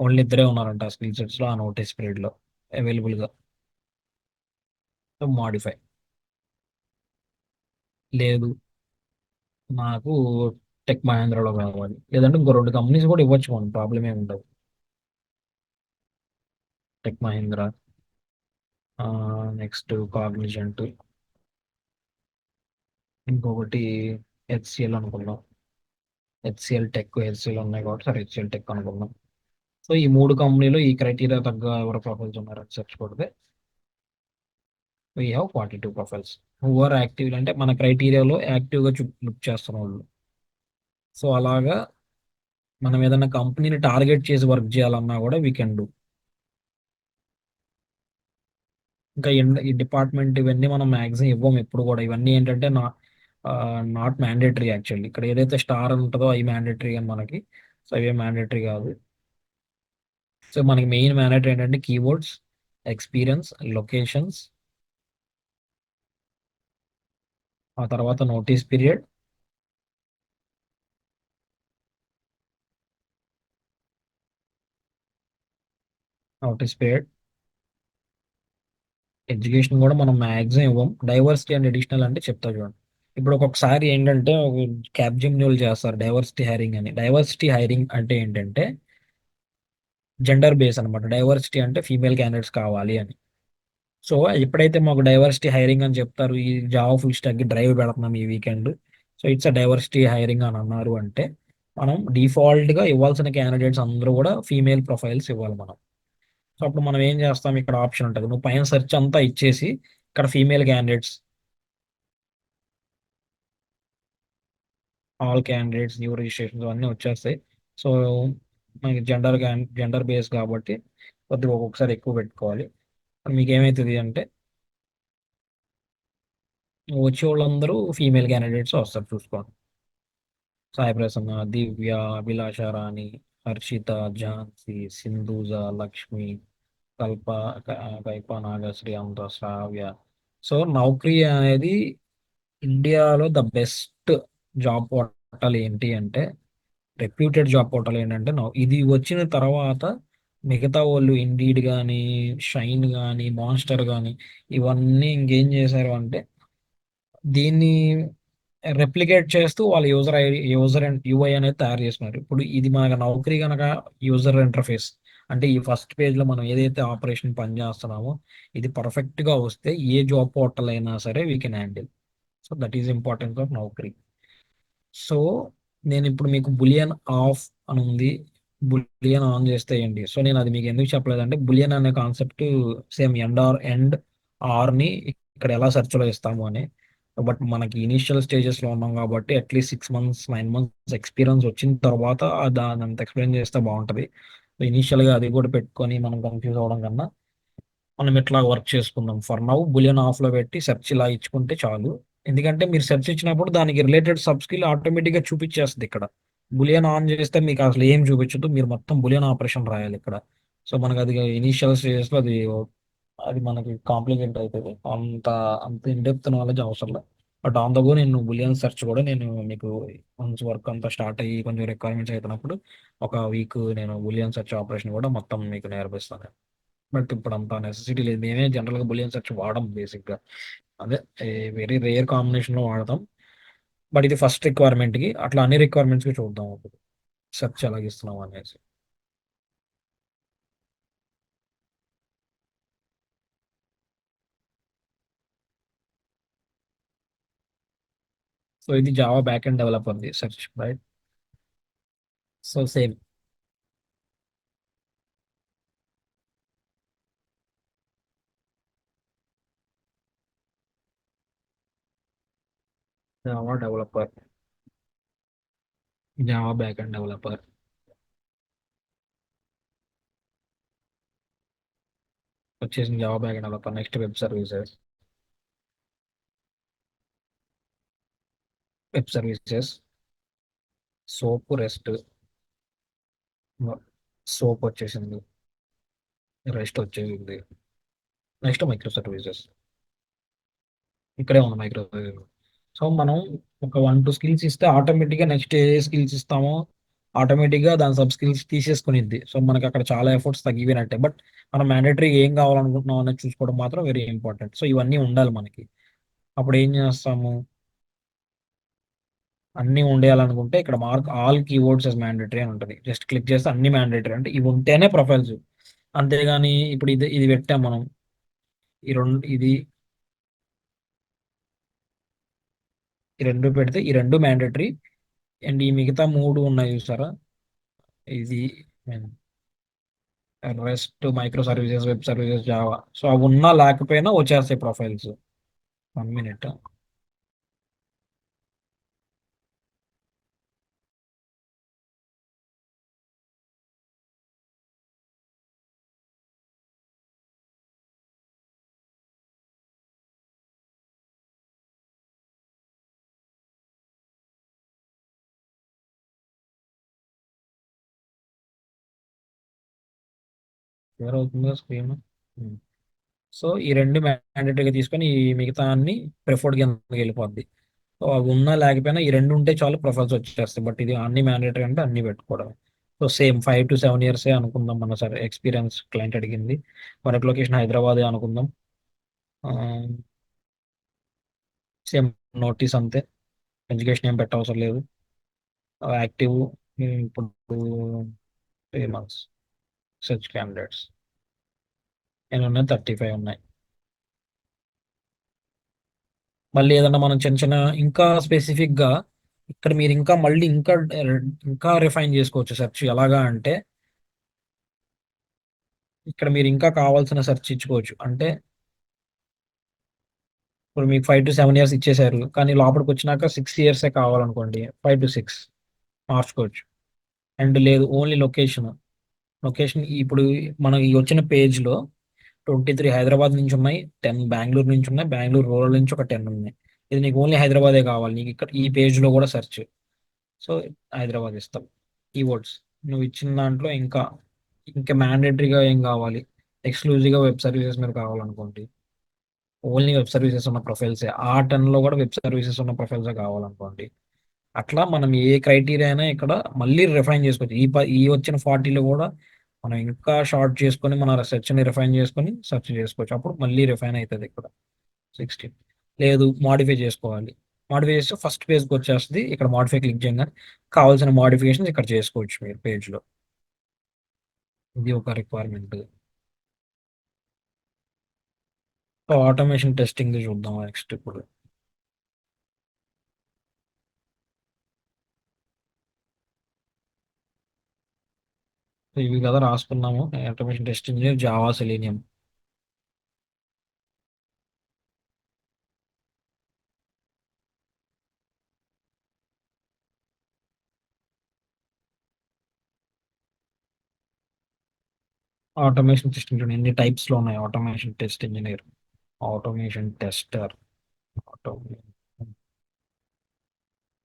ఓన్లీ ఇద్దరే ఉన్నారంట ఆ స్కిల్ సెట్స్లో ఆ నోటీస్ పీరియడ్లో అవైలబుల్గా. మాడిఫై లేదు, నాకు టెక్ మహేంద్రలో కావాలి, లేదంటే ఇంకో 2 కంపెనీస్ కూడా ఇవ్వచ్చు, మనం ప్రాబ్లం ఏమి ఉండదు. టెక్ మహేంద్ర, నెక్స్ట్ కాగ్నిజెంట్, ఇంకొకటి హెచ్సిఎల్ అనుకున్నాం. హెచ్సిఎల్ టెక్, హెచ్సిఎల్ ఉన్నాయి కాబట్టి సరే హెచ్సిఎల్ టెక్ అనుకున్నాం. సో ఈ 3 కంపెనీలు ఈ క్రైటీరియా తగ్గ ఎవరు ప్రొఫైల్స్ ఉన్నారని సెర్చ్ కొడితే we have 42 profiles who are active. అంటే మన క్రైటీరియాలో యాక్టివ్గా లుక్ చేస్తున్న వాళ్ళు. సో అలాగా మనం ఏదైనా కంపెనీని టార్గెట్ చేసి వర్క్ చేయాలన్నా కూడా వీ కెన్ డూ. ఇంకా ఈ డిపార్ట్మెంట్ ఇవన్నీ మనం మ్యాక్సిమం ఇవ్వం ఎప్పుడు కూడా. ఇవన్నీ ఏంటంటే నాట్ మ్యాండేటరీ యాక్చువల్లీ. ఇక్కడ ఏదైతే స్టార్ ఉంటుందో అవి మ్యాండేటరీ అని మనకి. సో అవి మ్యాండేటరీ కాదు. సో మనకి మెయిన్ మ్యాండేటరీ ఏంటంటే కీవర్డ్స్, ఎక్స్పీరియన్స్, లొకేషన్స్, ఆ తర్వాత నోటీస్ పీరియడ్, ఎడ్యుకేషన్ కూడా మనం మ్యాక్సిమం ఇవ్వం. డైవర్సిటీ అండ్ అడిషనల్ అంటే చెప్తా చూడండి. ఇప్పుడు ఒక్కొక్కసారి ఏంటంటే క్యాప్జెమినీ వాళ్ళు చేస్తారు డైవర్సిటీ హైరింగ్ అని. డైవర్సిటీ హైరింగ్ అంటే ఏంటంటే జెండర్ బేస్ అనమాట. డైవర్సిటీ అంటే ఫీమేల్ క్యాండిడేట్స్ కావాలి అని. సో ఎప్పుడైతే మాకు డైవర్సిటీ హైరింగ్ అని చెప్తారు, ఈ జావా ఫుల్ స్టాక్కి డ్రైవ్ పెడుతున్నాం ఈ weekend, so it's a diversity hiring అని అన్నారు అంటే మనం డిఫాల్ట్గా ఇవ్వాల్సిన క్యాండిడేట్స్ అందరూ కూడా ఫీమేల్ ప్రొఫైల్స్ ఇవ్వాలి మనం. సో అప్పుడు మనం ఏం చేస్తాం, ఇక్కడ ఆప్షన్ ఉంటుంది, నువ్వు పైన సెర్చ్ అంతా ఇచ్చేసి ఇక్కడ female candidates, all candidates, new registrations అన్నీ వచ్చేస్తాయి. సో మనకి జెండర్ బేస్ కాబట్టి కొద్దిగా ఒక్కొక్కసారి ఎక్కువ పెట్టుకోవాలి. మీకు ఏమవుతుంది అంటే వచ్చే వాళ్ళందరూ ఫీమేల్ క్యాండిడేట్స్ వస్తారు చూసుకోండి. సాయి ప్రసన్న, దివ్య, అభిలాష రాణి, హర్షిత, ఝాన్సీ, సింధూజ, లక్ష్మి, కల్ప, కైప, నాగశ్రీ, అమృత, శ్రావ్య. సో నౌకరీ అనేది ఇండియాలో ద బెస్ట్ జాబ్ పోర్టల్ ఏంటి అంటే, రెప్యూటెడ్ జాబ్ పోర్టల్ ఏంటంటే ఇది వచ్చిన తర్వాత మిగతా వాళ్ళు ఇండీడ్ కానీ, షైన్ కానీ, మాన్స్టర్ కానీ ఇవన్నీ ఇంకేం చేశారు అంటే దీన్ని రెప్లికేట్ చేస్తూ వాళ్ళ యూజర్ అండ్ యూఐ అనేది తయారు చేస్తున్నారు. ఇప్పుడు ఇది మన నౌకరీ కనుక యూజర్ ఇంటర్ఫేస్ అంటే ఈ ఫస్ట్ పేజ్లో మనం ఏదైతే ఆపరేషన్ పని చేస్తున్నామో ఇది పర్ఫెక్ట్గా వస్తే ఏ జాబ్ పోర్టల్ అయినా సరే we can handle. So that is importance of Naukri. So నేను ఇప్పుడు మీకు బులియన్ ఆఫ్ అని ఉంది, బులియన్ ఆన్ చేస్తే ఏంటి, సో నేను అది మీకు ఎందుకు చెప్పలేదంటే బులియన్ అనే కాన్సెప్ట్ సేమ్ ఎండ్ ఆర్ని ఇక్కడ ఎలా సెర్చ్లో ఇస్తాము అని. బట్ మనకి ఇనిషియల్ స్టేజెస్లో ఉన్నాం కాబట్టి అట్లీస్ట్ 6 months 9 months ఎక్స్పీరియన్స్ వచ్చిన తర్వాత దాని అంత ఎక్స్ప్లెయిన్ చేస్తే బాగుంటుంది. ఇనిషియల్గా అది కూడా పెట్టుకొని మనం కన్ఫ్యూజ్ అవ్వడం కన్నా మనం ఇట్లా వర్క్ చేసుకుందాం. ఫర్ నౌ బులియన్ ఆఫ్లో పెట్టి సెర్చ్ ఇలా ఇచ్చుకుంటే చాలు. ఎందుకంటే మీరు సెర్చ్ ఇచ్చినప్పుడు దానికి రిలేటెడ్ సబ్ స్కిల్ ఆటోమేటిక్గా చూపించేస్తుంది ఇక్కడ. బులియన్ ఆన్ చేస్తే మీకు అసలు ఏం చూపించదు, మీరు మొత్తం బులియన్ ఆపరేషన్ రాయాలి ఇక్కడ. సో మనకు అది ఇనీషియల్ స్టేజెస్లో అది అది మనకి కాంప్లికేట్ అవుతుంది. అంత ఇన్డెప్త్ నాలెడ్జ్ అవసరం లేదు. బట్ ఆన్ ద గో నేను బులియన్ సెర్చ్ కూడా నేను మీకు వన్స్ వర్క్ అంతా స్టార్ట్ అయ్యి కొంచెం రిక్వైర్మెంట్స్ అవుతున్నప్పుడు ఒక వీక్ నేను బులియన్ సెర్చ్ ఆపరేషన్ కూడా మొత్తం మీకు నేర్పిస్తాను. బట్ ఇప్పుడు అంత నెసెసిటీ లేదు, మేమే జనరల్గా బులియన్ సెర్చ్ వాడడం బేసిక్గా. అదే వెరీ రేర్ కాంబినేషన్లో వాడతాం. బట్ ఇది ఫస్ట్ రిక్వైర్మెంట్కి, అట్లా అన్ని రిక్వైర్మెంట్స్కి చూద్దాం అప్పుడు సెర్చ్ ఎలాగ ఇస్తున్నాం అనేసి. సో ఇది జావా బ్యాక్ అండ్ డెవలపర్ది search, right? So same Java developer, Java backend developer వచ్చేసి Java backend developer. Next web services, SOAP, REST. SOAP వచ్చేసింది, రెస్ట్ వచ్చేసింది. నెక్స్ట్ మైక్రో సర్వీసెస్, ఇక్కడే ఉంది మైక్రో సర్వీసెస్. సో మనం ఒక 1 2 skills ఇస్తే ఆటోమేటిక్గా నెక్స్ట్ ఏ స్కిల్స్ ఇస్తామో ఆటోమేటిక్గా దాని సబ్ స్కిల్స్ తీసేసుకునిద్ది. సో మనకి అక్కడ చాలా ఎఫర్ట్స్ తగ్గిపోయినట్టే. బట్ మనం మ్యాండేటరీ ఏం కావాలనుకుంటున్నాం అనేది చూసుకోవడం మాత్రం వెరీ ఇంపార్టెంట్. సో ఇవన్నీ ఉండాలి మనకి. అప్పుడు ఏం చేస్తాము, అన్నీ ఉండేయాలనుకుంటే ఇక్కడ mark all keywords as mandatory అని ఉంటుంది. జస్ట్ క్లిక్ చేస్తే అన్ని మ్యాండేటరీ అంటే ఇవి ఉంటేనే ప్రొఫైల్స్. అంతేగాని ఇప్పుడు ఇది ఇది పెట్టాం మనం, ఈ రెండు పెడితే ఈ రెండు మ్యాండేటరీ అండ్ ఈ మిగతా 3 ఉన్నాయి చూసారా, ఇది rest, micro services, web services, Java. So అవి ఉన్నా లేకపోయినా వచ్చేస్తాయి ప్రొఫైల్స్. 1 minute. క్లియర్ అవుతుందా స్క్రీన్? సో ఈ రెండు మ్యాండేటరీగా తీసుకొని ఈ మిగతా అన్ని ప్రిఫర్డ్ కిందకి వెళ్ళిపోద్ది. సో అవి ఉన్నా లేకపోయినా ఈ రెండు ఉంటే చాలు ప్రొఫైల్స్ వచ్చేస్తాయి. బట్ ఇది అన్ని మ్యాండేటరీ అంటే అన్ని పెట్టుకోవడం. సో సేమ్ 5 to 7 years అనుకుందాం మన సరే ఎక్స్పీరియన్స్ క్లయింట్ అడిగింది. మనకి లొకేషన్ హైదరాబాదే అనుకుందాం. సేమ్ నోటీస్ అంతే, ఎడ్యుకేషన్ ఏం పెట్టవసరం లేదు. యాక్టివ్ ఇప్పుడు 3 months. సెర్చ్ క్యాండిడేట్స్ ఎన్ని ఉన్నాయి? 35 ఉన్నాయి. మళ్ళీ ఏదన్నా మనం చిన్న చిన్న ఇంకా స్పెసిఫిక్గా ఇక్కడ మీరు ఇంకా మళ్ళీ ఇంకా రిఫైన్ చేసుకోవచ్చు సెర్చ్. ఎలాగా అంటే ఇక్కడ మీరు ఇంకా కావాల్సిన సెర్చ్ ఇచ్చుకోవచ్చు. అంటే ఇప్పుడు మీకు 5 to 7 ఇయర్స్ ఇచ్చేసారు, కానీ లోపలికి వచ్చినాక 6 ఇయర్సే కావాలనుకోండి, 5 to 6 మార్చుకోవచ్చు. అండ్ లేదు ఓన్లీ లొకేషన్ ఇప్పుడు మనకి వచ్చిన పేజ్లో 23 హైదరాబాద్ నుంచి ఉన్నాయి, 10 బెంగళూరు నుంచి ఉన్నాయి, బెంగళూరు రూరల్ నుంచి ఒక 10 ఉన్నాయి. ఇది నీకు ఓన్లీ హైదరాబాదే కావాలి, నీకు ఇక్కడ ఈ పేజ్లో కూడా సెర్చ్. సో హైదరాబాద్ ఇస్తాం కీవర్డ్స్. నువ్వు ఇచ్చిన దాంట్లో ఇంకా మ్యాండేటరీగా ఏం కావాలి, ఎక్స్క్లూజివ్గా వెబ్ సర్వీసెస్ మీరు కావాలనుకోండి, ఓన్లీ వెబ్ సర్వీసెస్ ఉన్న ప్రొఫైల్సే. ఆ 10లో కూడా వెబ్ సర్వీసెస్ ఉన్న ప్రొఫైల్సే కావాలనుకోండి. అట్లా మనం ఏ క్రైటీరియా అయినా ఇక్కడ మళ్ళీ రిఫైన్ చేసుకోవచ్చు. ఈ వచ్చిన 40లో కూడా మనం ఇంకా షార్ట్ చేసుకొని మన సెర్చ్ని రిఫైన్ చేసుకొని సెర్చ్ చేసుకోవచ్చు. అప్పుడు మళ్ళీ రిఫైన్ అవుతుంది ఇక్కడ 16. లేదు మాడిఫై చేసుకోవాలి, మాడిఫై చేస్తే ఫస్ట్ పేజ్కి వచ్చేస్తుంది. ఇక్కడ మాడిఫై క్లిక్ చేయగానే కావాల్సిన మాడిఫికేషన్స్ ఇక్కడ చేసుకోవచ్చు మీరు పేజ్లో. ఇది ఒక రిక్వైర్మెంట్. ఆటోమేషన్ టెస్టింగ్ చూద్దాం నెక్స్ట్. ఇప్పుడు ఇవి కదా రాసుకున్నాము, automation test engineer, Java, Selenium. Automation test engineer ఎన్ని టైప్స్లో ఉన్నాయి? Automation test engineer, automation tester,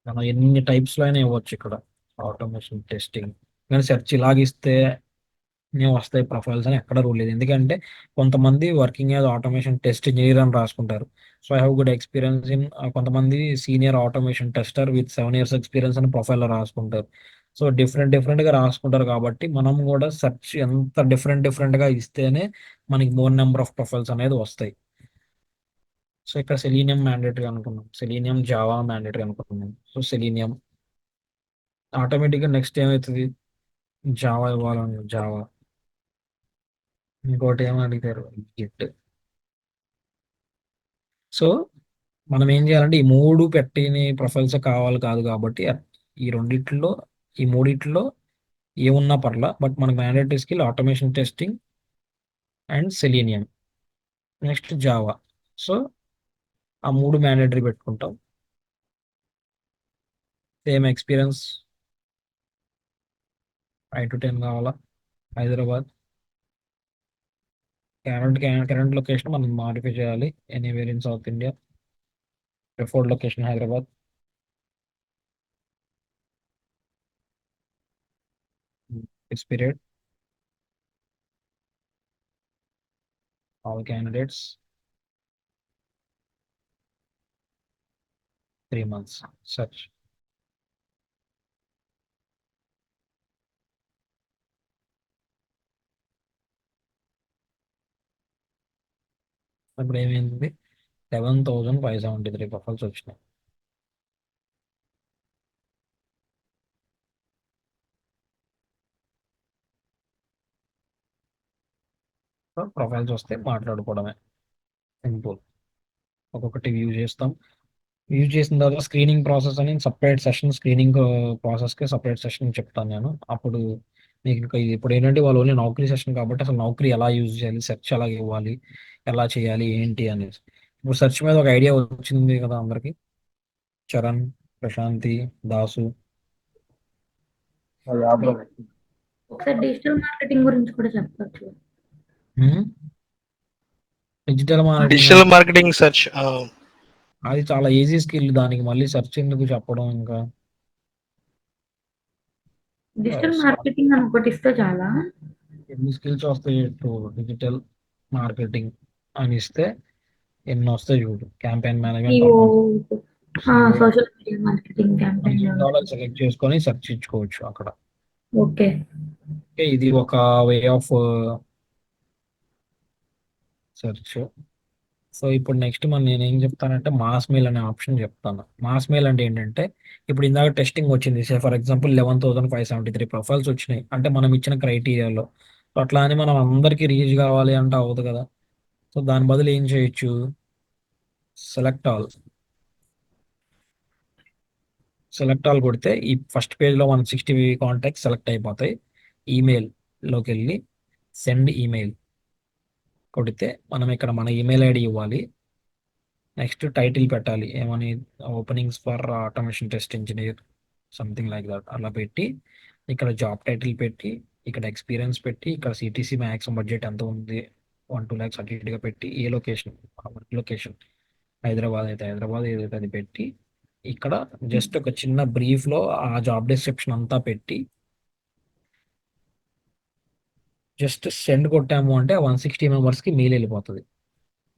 మనం ఎన్ని టైప్స్లో అయినా ఇవ్వచ్చు ఇక్కడ ఆటోమేషన్ టెస్టింగ్. కానీ సెర్చ్ ఇలాగిస్తే వస్తాయి ప్రొఫైల్స్ అని ఎక్కడ రూల్ లేదు. ఎందుకంటే కొంతమంది working as automation test engineer అని రాసుకుంటారు. So I have good experience in. కొంతమంది senior automation tester with 7 years experience అని ప్రొఫైల్లో రాసుకుంటారు. సో డిఫరెంట్గా రాసుకుంటారు. కాబట్టి మనం కూడా సెర్చ్ ఎంత డిఫరెంట్గా ఇస్తేనే మనకి మోర్ నెంబర్ ఆఫ్ ప్రొఫైల్స్ అనేది వస్తాయి. సో ఇక్కడ సెలీనియం మ్యాండేటరీ అనుకున్నాం, సెలీనియం జావా మ్యాండేటరీ అనుకున్నాం. సో సెలీనియం ఆటోమేటిక్గా నెక్స్ట్ ఏమవుతుంది, జావా ఇవ్వాలని జావా. ఇంకోటి ఏమని అడిగారు, గిట్. సో మనం ఏం చేయాలంటే ఈ 3 పెట్టిన ప్రొఫైల్స్ కావాలి కాదు, కాబట్టి ఈ రెండిట్లో ఈ మూడిట్లో ఏమున్నా పర్లా, బట్ మనకు mandatory skill automation testing and selenium, next Java. So ఆ 3 మ్యాండేటరీ పెట్టుకుంటాం. సేమ్ ఎక్స్పీరియన్స్ 5 to 10 కావాలా? హైదరాబాద్. కరెంట్ లొకేషన్ మనం మాడిఫై చేయాలి, anywhere in south India. Preferred location Hyderabad. Period all candidates 3 months. Search. ఇప్పుడు ఏమైంది, 11,573 ప్రొఫైల్స్ వచ్చినాయి. ప్రొఫైల్స్ వస్తే మాట్లాడుకోవడమే, సింపుల్. ఒక్కొక్కటి వ్యూ చేస్తాం. వ్యూ చేసిన తర్వాత స్క్రీనింగ్ ప్రాసెస్ అని సపరేట్ సెషన్, స్క్రీనింగ్ ప్రాసెస్కి సపరేట్ సెషన్ చెప్తాను నేను. అప్పుడు మీకు ఇంకా ఇప్పుడు ఏంటంటే వాళ్ళు ఓన్లీ నౌకరీ సెషన్ కాబట్టి అసలు నౌకరీ ఎలా యూజ్ చేయాలి, సెర్చ్ ఎలా ఇవ్వాలి, ఎలా చేయాలి ఏంటి అనేసి. ఇప్పుడు సెర్చ్ మీద ఒక ఐడియా వచ్చింది కదా అందరికి. చరణ్, ప్రశాంతి, దాసు. ఒకసారి డిజిటల్ మార్కెటింగ్ గురించి కూడా చెప్పచ్చు. Digital marketing digital marketing search అది చాలా ఈజీ స్కిల్, దానికి మళ్ళీ సెర్చ్ ఎందుకు చెప్పడం. ఇంకా డిజిటల్ మార్కెటింగ్ అని ఒకటి ఇస్తే చాలా ఎన్ని స్కిల్స్ వస్తాయి. డిజిటల్ మార్కెటింగ్ అని ఇస్తే ఎన్ని వస్తాయి చూడు. Campaign management, social media marketing, campaign select చేసుకొని సెర్చ్ ఇచ్చుకోవచ్చు అక్కడ. ఓకే, ఇది ఒక వే ఆఫ్ సెర్చ్. సో ఇప్పుడు నెక్స్ట్ నేను ఏం చెప్తానంటే మాస్ మెయిల్ అనే ఆప్షన్ చెప్తాను. మాస్ మెయిల్ అంటే ఏంటంటే ఇప్పుడు ఇందాక టెస్టింగ్ వచ్చింది, సే ఫర్ ఎగ్జాంపుల్ 11,573 ప్రొఫైల్స్ వచ్చినాయి అంటే మనం ఇచ్చిన క్రైటీరియాలో. సో అట్లా అని మనం అందరికీ రీచ్ కావాలి అంటే అవ్వదు కదా. సో దాని బదులు ఏం చేయొచ్చు, సెలెక్ట్ ఆల్. సెలెక్ట్ ఆల్ కొడితే ఈ ఫస్ట్ పేజ్లో 160 కాంటాక్ట్ సెలెక్ట్ అయిపోతాయి. ఈమెయిల్లోకి వెళ్ళి సెండ్ ఈమెయిల్ కొడితే మనం ఇక్కడ మన ఈమెయిల్ ఐడి ఇవ్వాలి. నెక్స్ట్ టైటిల్ పెట్టాలి, ఏమని, openings for automation test engineer, something like that అలా పెట్టి ఇక్కడ జాబ్ టైటిల్ పెట్టి ఇక్కడ ఎక్స్పీరియన్స్ పెట్టి ఇక్కడ సిటీసీ మ్యాక్సిమం బడ్జెట్ ఎంత ఉంది 1-2 lakhs అటు ఇటుగా పెట్టి ఏ లొకేషన్, లొకేషన్ హైదరాబాద్ అయితే హైదరాబాద్, ఏదైతే అది పెట్టి ఇక్కడ జస్ట్ ఒక చిన్న బ్రీఫ్లో ఆ జాబ్ డిస్క్రిప్షన్ అంతా పెట్టి జస్ట్ సెండ్ కొట్టాము అంటే 160 మెంబర్స్కి మెయిల్ వెళ్ళిపోతుంది.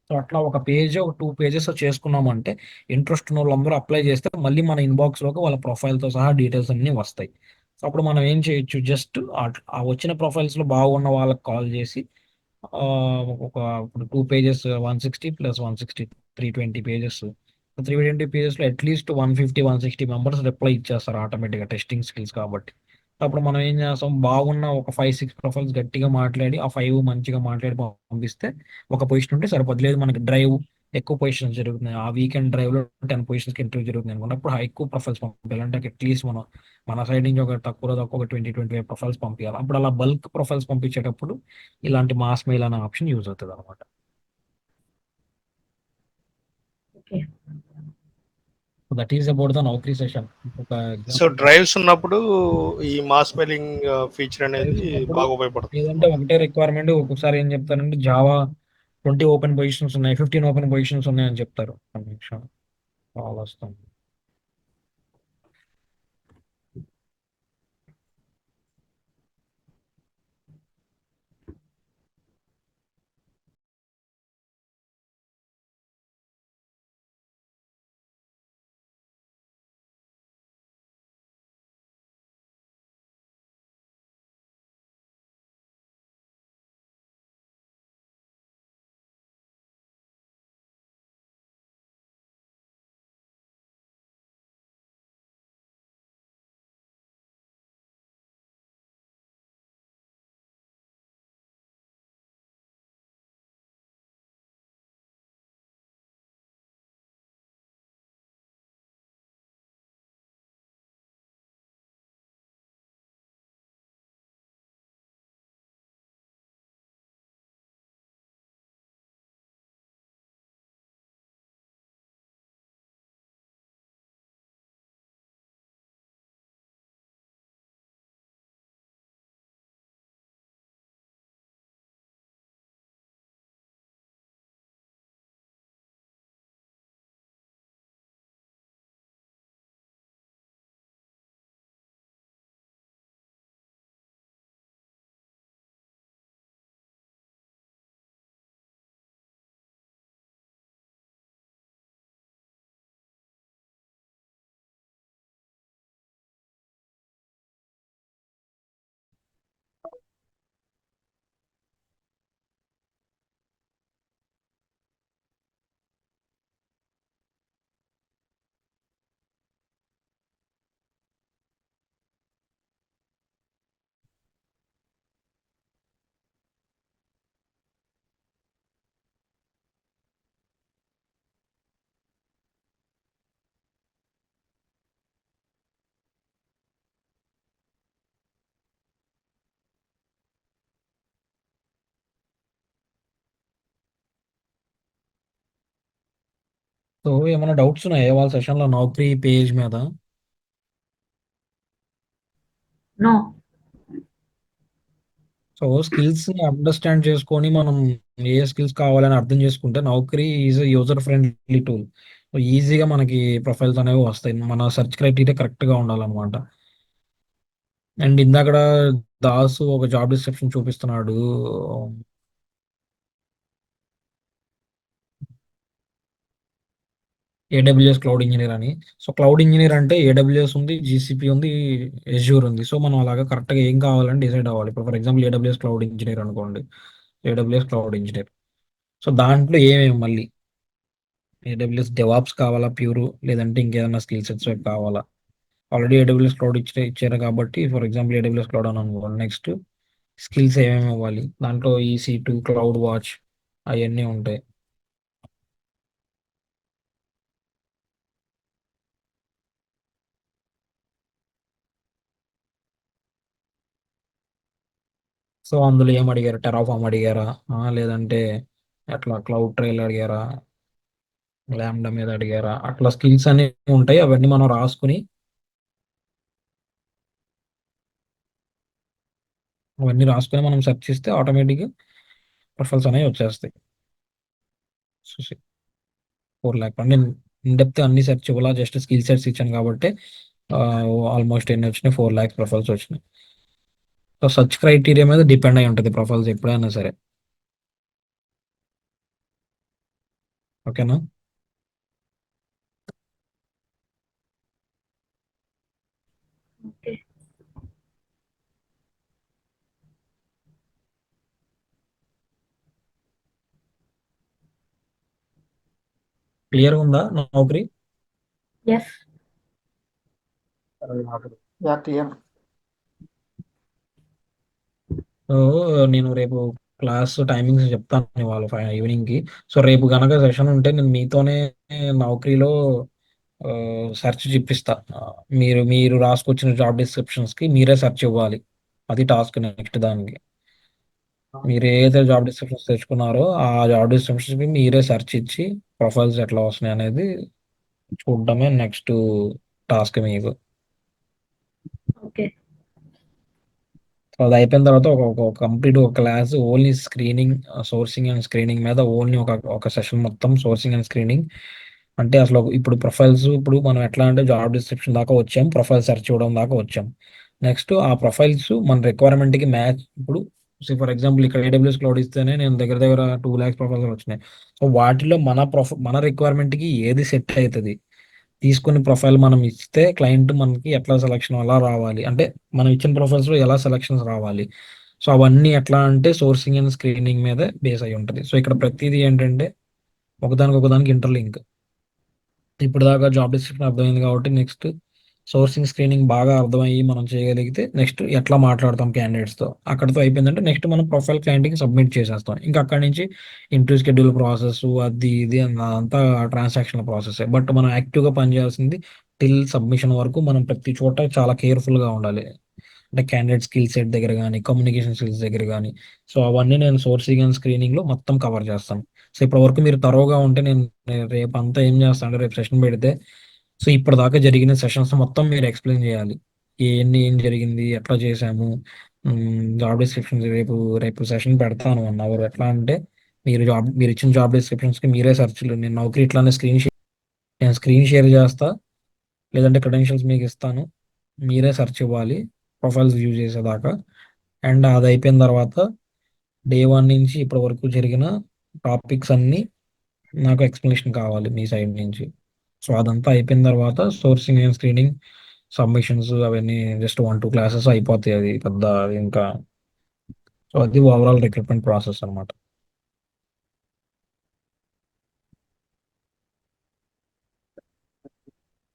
సో అట్లా ఒక పేజ్, ఒక 2 pages చేసుకున్నామంటే ఇంట్రెస్ట్ ఉన్న వాళ్ళందరూ అప్లై చేస్తే మళ్ళీ మన ఇన్బాక్స్లోకి వాళ్ళ ప్రొఫైల్తో సహా డీటెయిల్స్ అన్నీ వస్తాయి. సో అప్పుడు మనం ఏం చేయొచ్చు, జస్ట్ ఆ వచ్చిన ప్రొఫైల్స్లో బాగున్న వాళ్ళకి కాల్ చేసి ఒక ఇప్పుడు 2 pages 160 + 160 320 pages. 320 పేజెస్లో at least 150-160 members reply ఇచ్చేస్తారు ఆటోమేటిక్గా, టెస్టింగ్ స్కిల్స్ కాబట్టి. అప్పుడు మనం ఏం చేస్తాం, బాగున్న ఒక 5-6 ప్రొఫైల్స్ గట్టిగా మాట్లాడి ఆ 5 మంచిగా మాట్లాడి పంపిస్తే ఒక పొజిషన్ ఉంటే సరిపోదు. లేదు మనకి డ్రైవ్ ఎక్కువ పొజిషన్స్ జరుగుతున్నాయి, ఆ వీకెండ్ డ్రైవ్లో 10 పొజిషన్స్కి ఇంటర్వ్యూ జరుగుతుంది అనుకోండి, అప్పుడు ఎక్కువ ప్రొఫైల్స్ పంపించాలి. అంటే అట్లీస్ట్ మనం మన సైడ్ నుంచి ఒక తక్కువ ఒక 20-25 ప్రొఫైల్స్ పంపించాలి. అప్పుడు అలా బల్క్ ప్రొఫైల్స్ పంపించేటప్పుడు ఇలాంటి మాస్ మెయిల్ అనే ఆప్షన్ యూజ్ అవుతుంది అనమాట. Okay. That is about the Naukri session. ఒక సో డ్రైవ్స్ ఉన్నప్పుడు ఈ మాస్ మెయిలింగ్ ఫీచర్ అనేది బాగా ఉపయోగపడుతుంది. లేదంటే ఒకటే రిక్వైర్మెంట్, ఒక్కొక్కసారి ఏం చెప్తారంటే జావా 20 ఓపెన్ పొజిషన్స్ ఉన్నాయి, 15 ఓపెన్ పొజిషన్స్ ఉన్నాయి అని చెప్తారు. ఒక నిమిషం కాల్ వస్తుంది. సో ఏమైనా డౌట్స్ ఉన్నాయా వాళ్ళ సెషన్లో నౌకరీ పేజ్ మీద? నో. సో స్కిల్స్ని అండర్స్టాండ్ చేసుకొని మనం ఏ స్కిల్స్ కావాలని అర్థం చేసుకుంటే Naukri is user friendly tool. So ఈజీగా మనకి ప్రొఫైల్స్ అనేవి వస్తాయి, మన సెర్చ్ క్రైటీరియా కరెక్ట్గా ఉండాలన్నమాట. అండ్ ఇందాక దాసు ఒక జాబ్ డిస్క్రిప్షన్ చూపిస్తున్నాడు, ఏడబ్ల్యూఎస్ క్లౌడ్ ఇంజనీర్ అని. సో క్లౌడ్ ఇంజనీర్ అంటే ఏడబ్ల్యూఎస్ ఉంది, జీసీపీ ఉంది, ఎజ్యూర్ ఉంది. సో మనం అలాగా కరెక్ట్గా ఏం కావాలని డిసైడ్ అవ్వాలి. ఇప్పుడు for example AWS cloud engineer అనుకోండి, ఏడబ్ల్యూఎస్ క్లౌడ్ ఇంజనీర్. సో దాంట్లో ఏమేమి మళ్ళీ ఏడబ్ల్యూఎస్ డెవాప్స్ కావాలా ప్యూర్, లేదంటే ఇంకేదైనా స్కిల్ సెట్స్ కావాలా? ఆల్రెడీ ఏడబ్ల్యూఎస్ క్లౌడ్ ఇచ్చారు కాబట్టి ఫర్ ఎగ్జాంపుల్ ఏడబ్ల్యూఎస్ క్లౌడ్ అని అనుకోండి. నెక్స్ట్ స్కిల్స్ ఏమేమి ఇవ్వాలి, దాంట్లో EC2, క్లౌడ్ వాచ్ అవన్నీ ఉంటాయి. సో అందులో ఏం అడిగారు, టెరాఫామ్ అడిగారా, లేదంటే అట్లా క్లౌడ్ ట్రైల్ అడిగారా, ల్యాండా మీద అడిగారా, అట్లా స్కిల్స్ అనేవి ఉంటాయి. అవన్నీ మనం రాసుకుని మనం సెర్చ్ చేస్తే ఆటోమేటిక్గా ప్రొఫైల్స్ అనేవి వచ్చేస్తాయి. 4 lakh నేను ఇన్ డెప్త్ అన్ని సెర్చ్ ఇవ్వాలా, జస్ట్ స్కిల్ సెట్స్ ఇచ్చాను కాబట్టి ఆల్మోస్ట్ ఎన్ని వచ్చినాయి, 4 lakhs ప్రొఫైల్స్ వచ్చినాయి. సో సర్చ్ క్రైటీరియా మీద డిపెండ్ అయి ఉంటుంది ప్రొఫైల్స్ ఎప్పుడైనా సరే. ఓకేనా? ఓకే. క్లియర్ ఉందా నౌకరీ? ఎస్. Yeah clear. సో నేను రేపు క్లాస్ టైమింగ్స్ చెప్తాను ఇవాళ ఈవినింగ్కి. సో రేపు గనక సెషన్ ఉంటే నేను మీతోనే నౌకరీలో సెర్చ్ చూపిస్తా. మీరు మీరు రాసుకొచ్చిన జాబ్ డిస్క్రిప్షన్స్కి మీరే సెర్చ్ ఇవ్వాలి. అది టాస్క్ నెక్స్ట్ దానికి. మీరు ఏదైతే జాబ్ డిస్క్రిప్షన్స్ తెచ్చుకున్నారో ఆ జాబ్ డిస్క్రిప్షన్స్కి మీరే సెర్చ్ ఇచ్చి ప్రొఫైల్స్ ఎట్లా వస్తున్నాయి అనేది చూడడమే నెక్స్ట్ టాస్క్ మీకు. ఓకే. సో అది అయిపోయిన తర్వాత ఒక కంప్లీట్ ఒక class only screening, sourcing and screening మీద ఓన్లీ ఒక సెషన్ మొత్తం సోర్సింగ్ అండ్ స్క్రీనింగ్. అంటే అసలు ఇప్పుడు ప్రొఫైల్స్, ఇప్పుడు మనం ఎట్లా అంటే జాబ్ డిస్క్రిప్షన్ దాకా వచ్చాం, ప్రొఫైల్ సెర్చ్ చేయడం దాకా వచ్చాం. నెక్స్ట్ ఆ ప్రొఫైల్స్ మన రిక్వైర్మెంట్కి మ్యాచ్. ఇప్పుడు ఫర్ ఎగ్జాంపుల్ ఇక్కడ AWS క్లౌడ్ ఇస్తేనే నేను దగ్గర దగ్గర 2 lakhs ప్రొఫైల్స్ వచ్చినాయి. సో వాటిలో మన రిక్వైర్మెంట్కి ఏది సెట్ అవుతుంది, తీసుకుని ప్రొఫైల్ మనం ఇస్తే క్లయింట్ మనకి ఎట్లా సెలక్షన్ అలా రావాలి, అంటే మనం ఇచ్చిన ప్రొఫైల్స్లో ఎలా సెలక్షన్స్ రావాలి. సో అవన్నీ ఎట్లా అంటే సోర్సింగ్ అండ్ స్క్రీనింగ్ మీద బేస్ అయి ఉంటుంది. సో ఇక్కడ ప్రతిదీ ఏంటంటే ఒకదానికి ఇంటర్లింక్. ఇప్పుడు దాకా జాబ్ డిస్క్రిప్షన్ అర్థమైంది కాబట్టి నెక్స్ట్ సోర్సింగ్ స్క్రీనింగ్ బాగా అర్థమయ్యి మనం చేయగలిగితే నెక్స్ట్ ఎట్లా మాట్లాడతాం క్యాండిడేట్స్తో, అక్కడితో అయిపోయిందంటే నెక్స్ట్ మనం ప్రొఫైల్ క్లయింట్కి సబ్మిట్ చేసేస్తాం. ఇంకా అక్కడి నుంచి ఇంటర్వ్యూ షెడ్యూల్ ప్రాసెస్ అది ఇది అంతా ట్రాన్సాక్షన్ ప్రాసెస్. బట్ మనం యాక్టివ్గా పనిచేయాల్సింది టిల్ సబ్మిషన్ వరకు మనం ప్రతి చోట చాలా కేర్ఫుల్గా ఉండాలి. అంటే క్యాండిడేట్ స్కిల్ సెట్ దగ్గర కానీ, కమ్యూనికేషన్ స్కిల్స్ దగ్గర కానీ. సో అవన్నీ నేను సోర్సింగ్ అండ్ స్క్రీనింగ్లో మొత్తం కవర్ చేస్తాను. సో ఇప్పటి వరకు మీరు తరోగా ఉంటే నేను రేపు అంతా ఏం చేస్తాను అంటే రేపు సెషన్ పెడితే సో ఇప్పటిదాకా జరిగిన సెషన్స్ మొత్తం మీరు ఎక్స్ప్లెయిన్ చేయాలి. ఏం జరిగింది, ఎట్లా చేసాము, జాబ్ డిస్క్రిప్షన్స్. రేపు రేపు సెషన్ పెడతాను 1 hour. ఎట్లా అంటే మీరు ఇచ్చిన జాబ్ డిస్క్రిప్షన్స్కి మీరే సెర్చ్లు, నేను నౌకరీ ఇట్లానే నేను స్క్రీన్ షేర్ చేస్తా, లేదంటే క్రెడెన్షియల్స్ మీకు ఇస్తాను, మీరే సెర్చ్ ఇవ్వాలి ప్రొఫైల్స్ వ్యూ చేసేదాకా. అండ్ అది అయిపోయిన తర్వాత డే 1 నుంచి ఇప్పటి వరకు జరిగిన టాపిక్స్ అన్నీ నాకు ఎక్స్ప్లెనేషన్ కావాలి మీ సైడ్ నుంచి. సో అదంతా అయిపోయిన తర్వాత సోర్సింగ్ అండ్ స్క్రీనింగ్, సబ్మిషన్స్ అవన్నీ జస్ట్ 1-2 క్లాసెస్ అయిపోతాయి. అది పెద్ద ఇంకా. సో అది ఓవరాల్ రిక్రూట్మెంట్ ప్రాసెస్ అనమాట.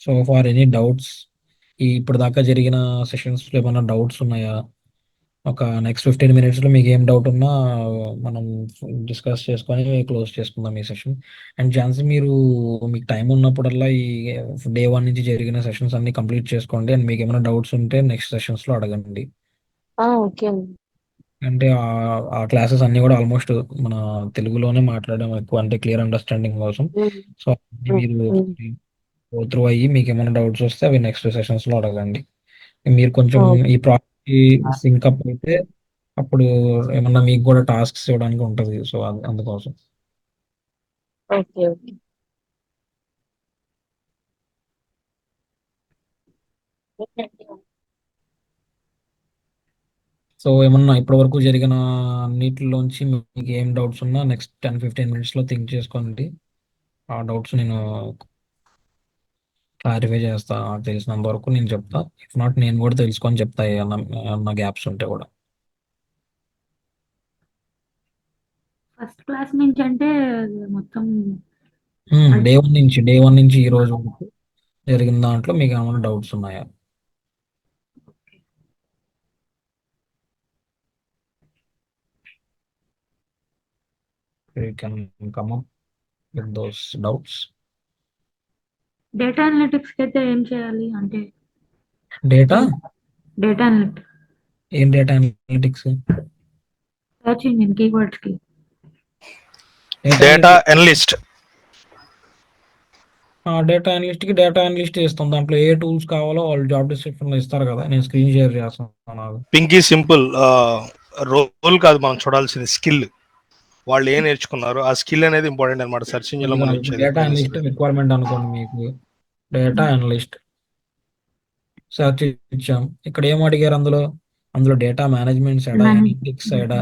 సో ఫార్ ఎనీ డౌట్స్, ఇప్పుడు దాకా జరిగిన సెషన్స్లో ఏమైనా డౌట్స్ ఉన్నాయా? ఒక నెక్స్ట్ 15 minutesలో మీకు ఏం డౌట్ ఉన్నా మనం డిస్కస్ చేసుకొని క్లోజ్ చేసుకుందాం ఈ సెషన్. అండ్ ఝాన్సీ, మీకు టైం ఉన్నప్పుడల్లా ఈ డే 1 నుంచి జరిగిన సెషన్స్ అన్ని కంప్లీట్ చేసుకోండి. అండ్ మీకు ఏమైనా డౌట్స్ ఉంటే నెక్స్ట్ సెషన్స్లో అడగండి. ఓకే అండి. అంటే ఆ క్లాసెస్ అన్ని కూడా ఆల్మోస్ట్ మన తెలుగులోనే మాట్లాడడం ఎక్కువ, అంటే క్లియర్ అండర్స్టాండింగ్ కోసం. ఉమ్, సో అన్ని ఉమ్, మీరు ఉమ్. గో త్రూ అయ్యి మీకు ఏమైనా డౌట్స్ వస్తే అవి నెక్స్ట్ సెషన్స్లో అడగండి. మీరు కొంచెం ఓకే. ఈ ప్రాజెక్ట్ సింకప్ అయితే అప్పుడు ఏమన్నా మీకు కూడా టాస్క్స్ ఇవ్వడానికి ఉంటుంది. సో అందుకోసం. ఓకే. ఓకే. సో ఏమన్నా ఇప్పటి వరకు జరిగిన అన్నిటిలోంచి మీకు ఏం డౌట్స్ ఉన్నా నెక్స్ట్ 10-15 minutesలో థింక్ చేసుకోండి. ఆ డౌట్స్ నేను క్లారిఫై చేస్తా, నాకు తెలిసినంత వరకు నేను చెప్తా. ఇఫ్ నాట్ నేను కూడా తెలుసుకొని చెప్తా ఏమన్నా గ్యాప్స్ ఉంటే కూడా. ఫస్ట్ క్లాస్ నుంచి అంటే మొత్తం డే వన్ నుంచి ఈ రోజు వరకు జరిగిన దాంట్లో మీకు ఏమైనా డౌట్స్ ఉన్నాయా? You can come up with those doubts. Data అనలిటిక్స్కి అయితే ఏం చేయాలి అంటే డేటా డేటా అనలిటిక్స్ ఏం డేటా అనలిటిక్స్? సర్చ్ ఇంజిన్ కీవర్డ్స్కి డేటా అనలిస్ట్. డేటా అనలిస్ట్కి డేటా అనలిస్ట్ చేస్తాం. దాంట్లో ఏ టూల్స్ కావాలో వాళ్ళు జాబ్ డిస్క్రిప్షన్లో ఇస్తారు కదా, నేను స్క్రీన్ షేర్ చేస్తాను. పింకీ సింపుల్ రోల్ కాదు మనం చూడాల్సింది స్కిల్. వాళ్ళు ఏం నేర్చుకున్నారు ఆ స్కిల్ అనేది ఇంపార్టెంట్ అనమాట సెర్చ్ ఇంజిన్ లో మనం ఇచ్చేది. డేటా అనలిస్ట్ రిక్వైర్మెంట్ అనుకోండి, మీకు డేటా అనలిస్ట్ సెర్చ్ ఇచ్చాం. ఇక్కడ ఏం అడిగారు అందులో డేటా మేనేజ్మెంట్ సైడా, అనలిటిక్స్ సైడా?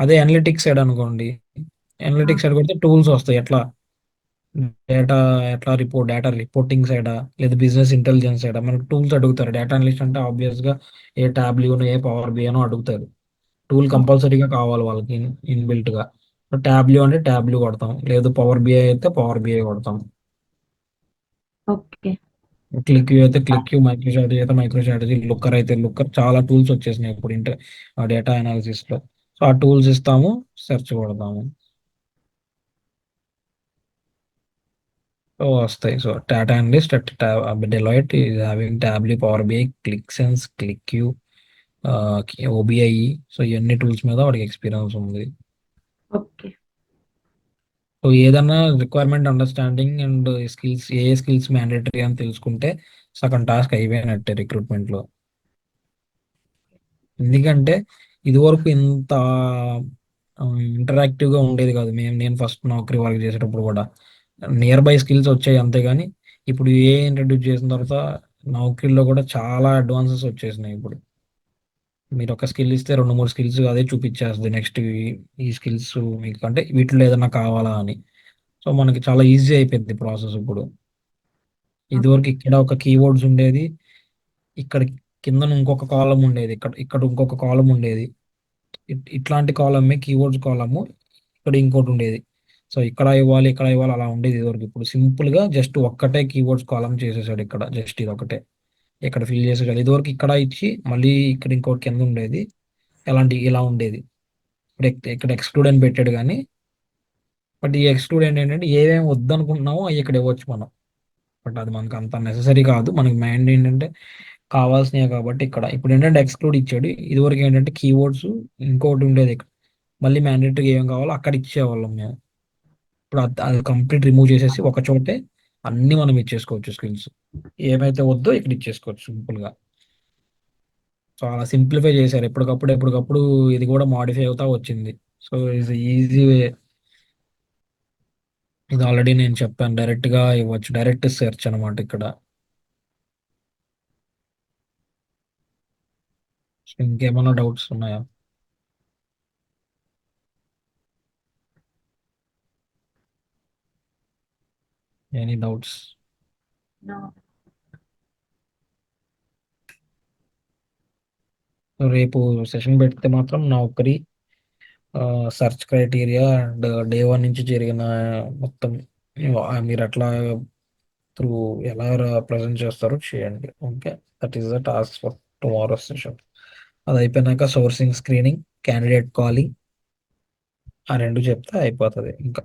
అదే అనలిటిక్స్ సైడ్ అనుకోండి, అనలిటిక్స్ సైడ్ కొడితే టూల్స్ వస్తాయి. ఎట్లా డేటా రిపోర్టింగ్ సైడా లేదా బిజినెస్ ఇంటెలిజెన్స్ సైడా? మనకు టూల్స్ అడుగుతారు. డేటా అనలిస్ట్ అంటే ఆబ్వియస్ గా ఏ టాబ్లీనో ఏ పవర్ బిఐనో అడుగుతారు. టూల్ కంపల్సరీగా కావాలి వాళ్ళకి ఇన్బిల్ట్ గా. టాబ్లూ అంటే టాబ్లూ కొడతాం, లేదు పవర్ బిఐ అయితే పవర్ బిఐ కొడతాం. ఓకే. క్లిక్ వ్యూ అయితే క్లిక్ వ్యూ, మైక్రో స్ట్రాటజీ అయితే మైక్రో స్ట్రాటజీ, లుక్కర్ అయితే లుక్కర్. చాలా టూల్స్ వచ్చేసినాయి ఇప్పుడు డేటా అనాలిసిస్ లో. సో ఆ టూల్స్ ఇస్తాము, సెర్చ్ కొడతాము, సో వస్తాయి. So data analyst at Deloitte is having Tableau, Power BI, Qlik sense, Qlik view, OBI. So ఇవన్నీ టూల్స్ మీద వాడికి ఎక్స్పీరియన్స్ ఉంది. ఓకే. సో ఏదన్నా రిక్వైర్మెంట్ అండర్స్టాండింగ్ అండ్ స్కిల్స్, ఏ స్కిల్స్ మ్యాండేటరీ అని తెలుసుకుంటే సగం టాస్క్ అయిపోయినట్టే రిక్రూట్మెంట్లో. ఎందుకంటే ఇదివరకు ఇంత ఇంటరాక్టివ్గా ఉండేది కాదు. నేను ఫస్ట్ నౌకరీ వర్క్ చేసేటప్పుడు కూడా నియర్ బై స్కిల్స్ వచ్చాయి అంతేగాని, ఇప్పుడు ఏ ఇంట్రడ్యూస్ చేసిన తర్వాత నౌకరీలో కూడా చాలా అడ్వాన్సెస్ వచ్చేసినాయి. ఇప్పుడు మీరు ఒక స్కిల్ ఇస్తే 2-3 స్కిల్స్ అదే చూపించేస్తుంది. నెక్స్ట్ ఈ స్కిల్స్ మీకు అంటే వీటిలో ఏదైనా కావాలా అని. సో మనకి చాలా ఈజీ అయిపోయింది ప్రాసెస్ ఇప్పుడు. ఇదివరకు ఇక్కడ ఒక కీవర్డ్స్ ఉండేది, ఇక్కడ కింద ఇంకొక కాలం ఉండేది, ఇక్కడ ఇంకొక కాలం ఉండేది. ఇట్లాంటి కాలమే కీవర్డ్స్ కాలము, ఇక్కడ ఇంకోటి ఉండేది. సో ఇక్కడ ఇవ్వాలి అలా ఉండేది ఇదివరకు. ఇప్పుడు సింపుల్ గా జస్ట్ ఒక్కటే కీవర్డ్స్ కాలం చేసేసాడు. ఇక్కడ జస్ట్ ఇది ఒకటే ఇక్కడ ఫిల్ చేసేసాడు. ఇదివరకు ఇక్కడ ఇచ్చి మళ్ళీ ఇక్కడ ఇంకోటి కింద ఉండేది, ఇలా ఉండేది. ఇక్కడ ఎక్స్క్లూడ్ అని పెట్టాడు కానీ, బట్ ఈ ఎక్స్క్లూడ్ ఏంటంటే ఏమేమి వద్దనుకుంటున్నామో అవి ఇక్కడ ఇవ్వచ్చు మనం. బట్ అది మనకు అంత నెససరీ కాదు. మనకి మైండ్ ఏంటంటే కావాల్సినవి కాబట్టి ఇక్కడ. ఇప్పుడు ఏంటంటే ఎక్స్క్లూడ్ ఇచ్చాడు. ఇదివరకు ఏంటంటే కీవర్డ్స్ ఇంకోటి ఉండేది ఇక్కడ, మళ్ళీ మ్యాండేటరీ ఏం కావాలో అక్కడ ఇచ్చేవాళ్ళం మేము. ఇప్పుడు అది కంప్లీట్ రిమూవ్ చేసేసి ఒక చోటే అన్ని మనం ఇచ్చేసుకోవచ్చు. స్కిల్స్ ఏమైతే వద్దో ఇక్కడ ఇచ్చేసుకోవచ్చు సింపుల్ గా. సో అలా సింప్లిఫై చేశారు. ఎప్పటికప్పుడు ఇది కూడా మాడిఫై అవుతా వచ్చింది. So it's easy way. ఇది ఆల్రెడీ నేను చెప్పాను, డైరెక్ట్ గా ఇవ్వచ్చు, డైరెక్ట్ సెర్చ్ అనమాట ఇక్కడ. ఇంకేమైనా డౌట్స్ ఉన్నాయా? Any doubts? రేపు సెషన్ పెడితే మాత్రం నౌకరీ సెర్చ్ క్రైటీరియా అండ్ డే 1 నుంచి జరిగిన మొత్తం మీరు ఎట్లా ఎలా ప్రజెంట్ చేస్తారో చేయండి. Okay, that is the task for tomorrow session. అది అయిపోయినాక సోర్సింగ్, స్క్రీనింగ్, క్యాండిడేట్ కాలింగ్, ఆ 2 చెప్తే అయిపోతుంది. ఇంకా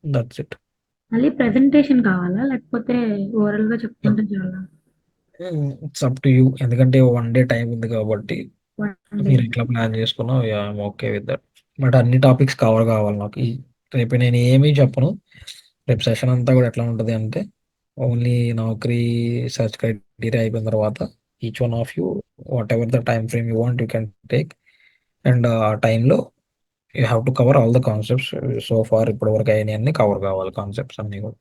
దట్స్ ఇట్. మళ్ళీ ప్రెజెంటేషన్ కావాలా లేకపోతే ఓవరాల్ గా చెప్పుకుంటే చాలా? It's up to you. ఎందుకంటే 1 డే టైం ఉంది కాబట్టి మీరు ఎట్లా ప్లాన్ చేసుకున్నా ఓకే విత్ దట్. బట్ అన్ని టాపిక్స్ కవర్ కావాలి నాకు. రేపు నేను ఏమీ చెప్పను. రేపు సెషన్ అంతా కూడా ఎట్లా ఉంటుంది అంటే, ఓన్లీ నౌకరీ సెర్చ్ క్రైటీరియా అయిపోయిన తర్వాత each one of you whatever the time frame you want you can take, and ఆ టైంలో you have to cover all the concepts. So far ఇప్పటి వరకు అయినవన్నీ కవర్ కావాలి, కాన్సెప్ట్స్ అన్ని కూడా.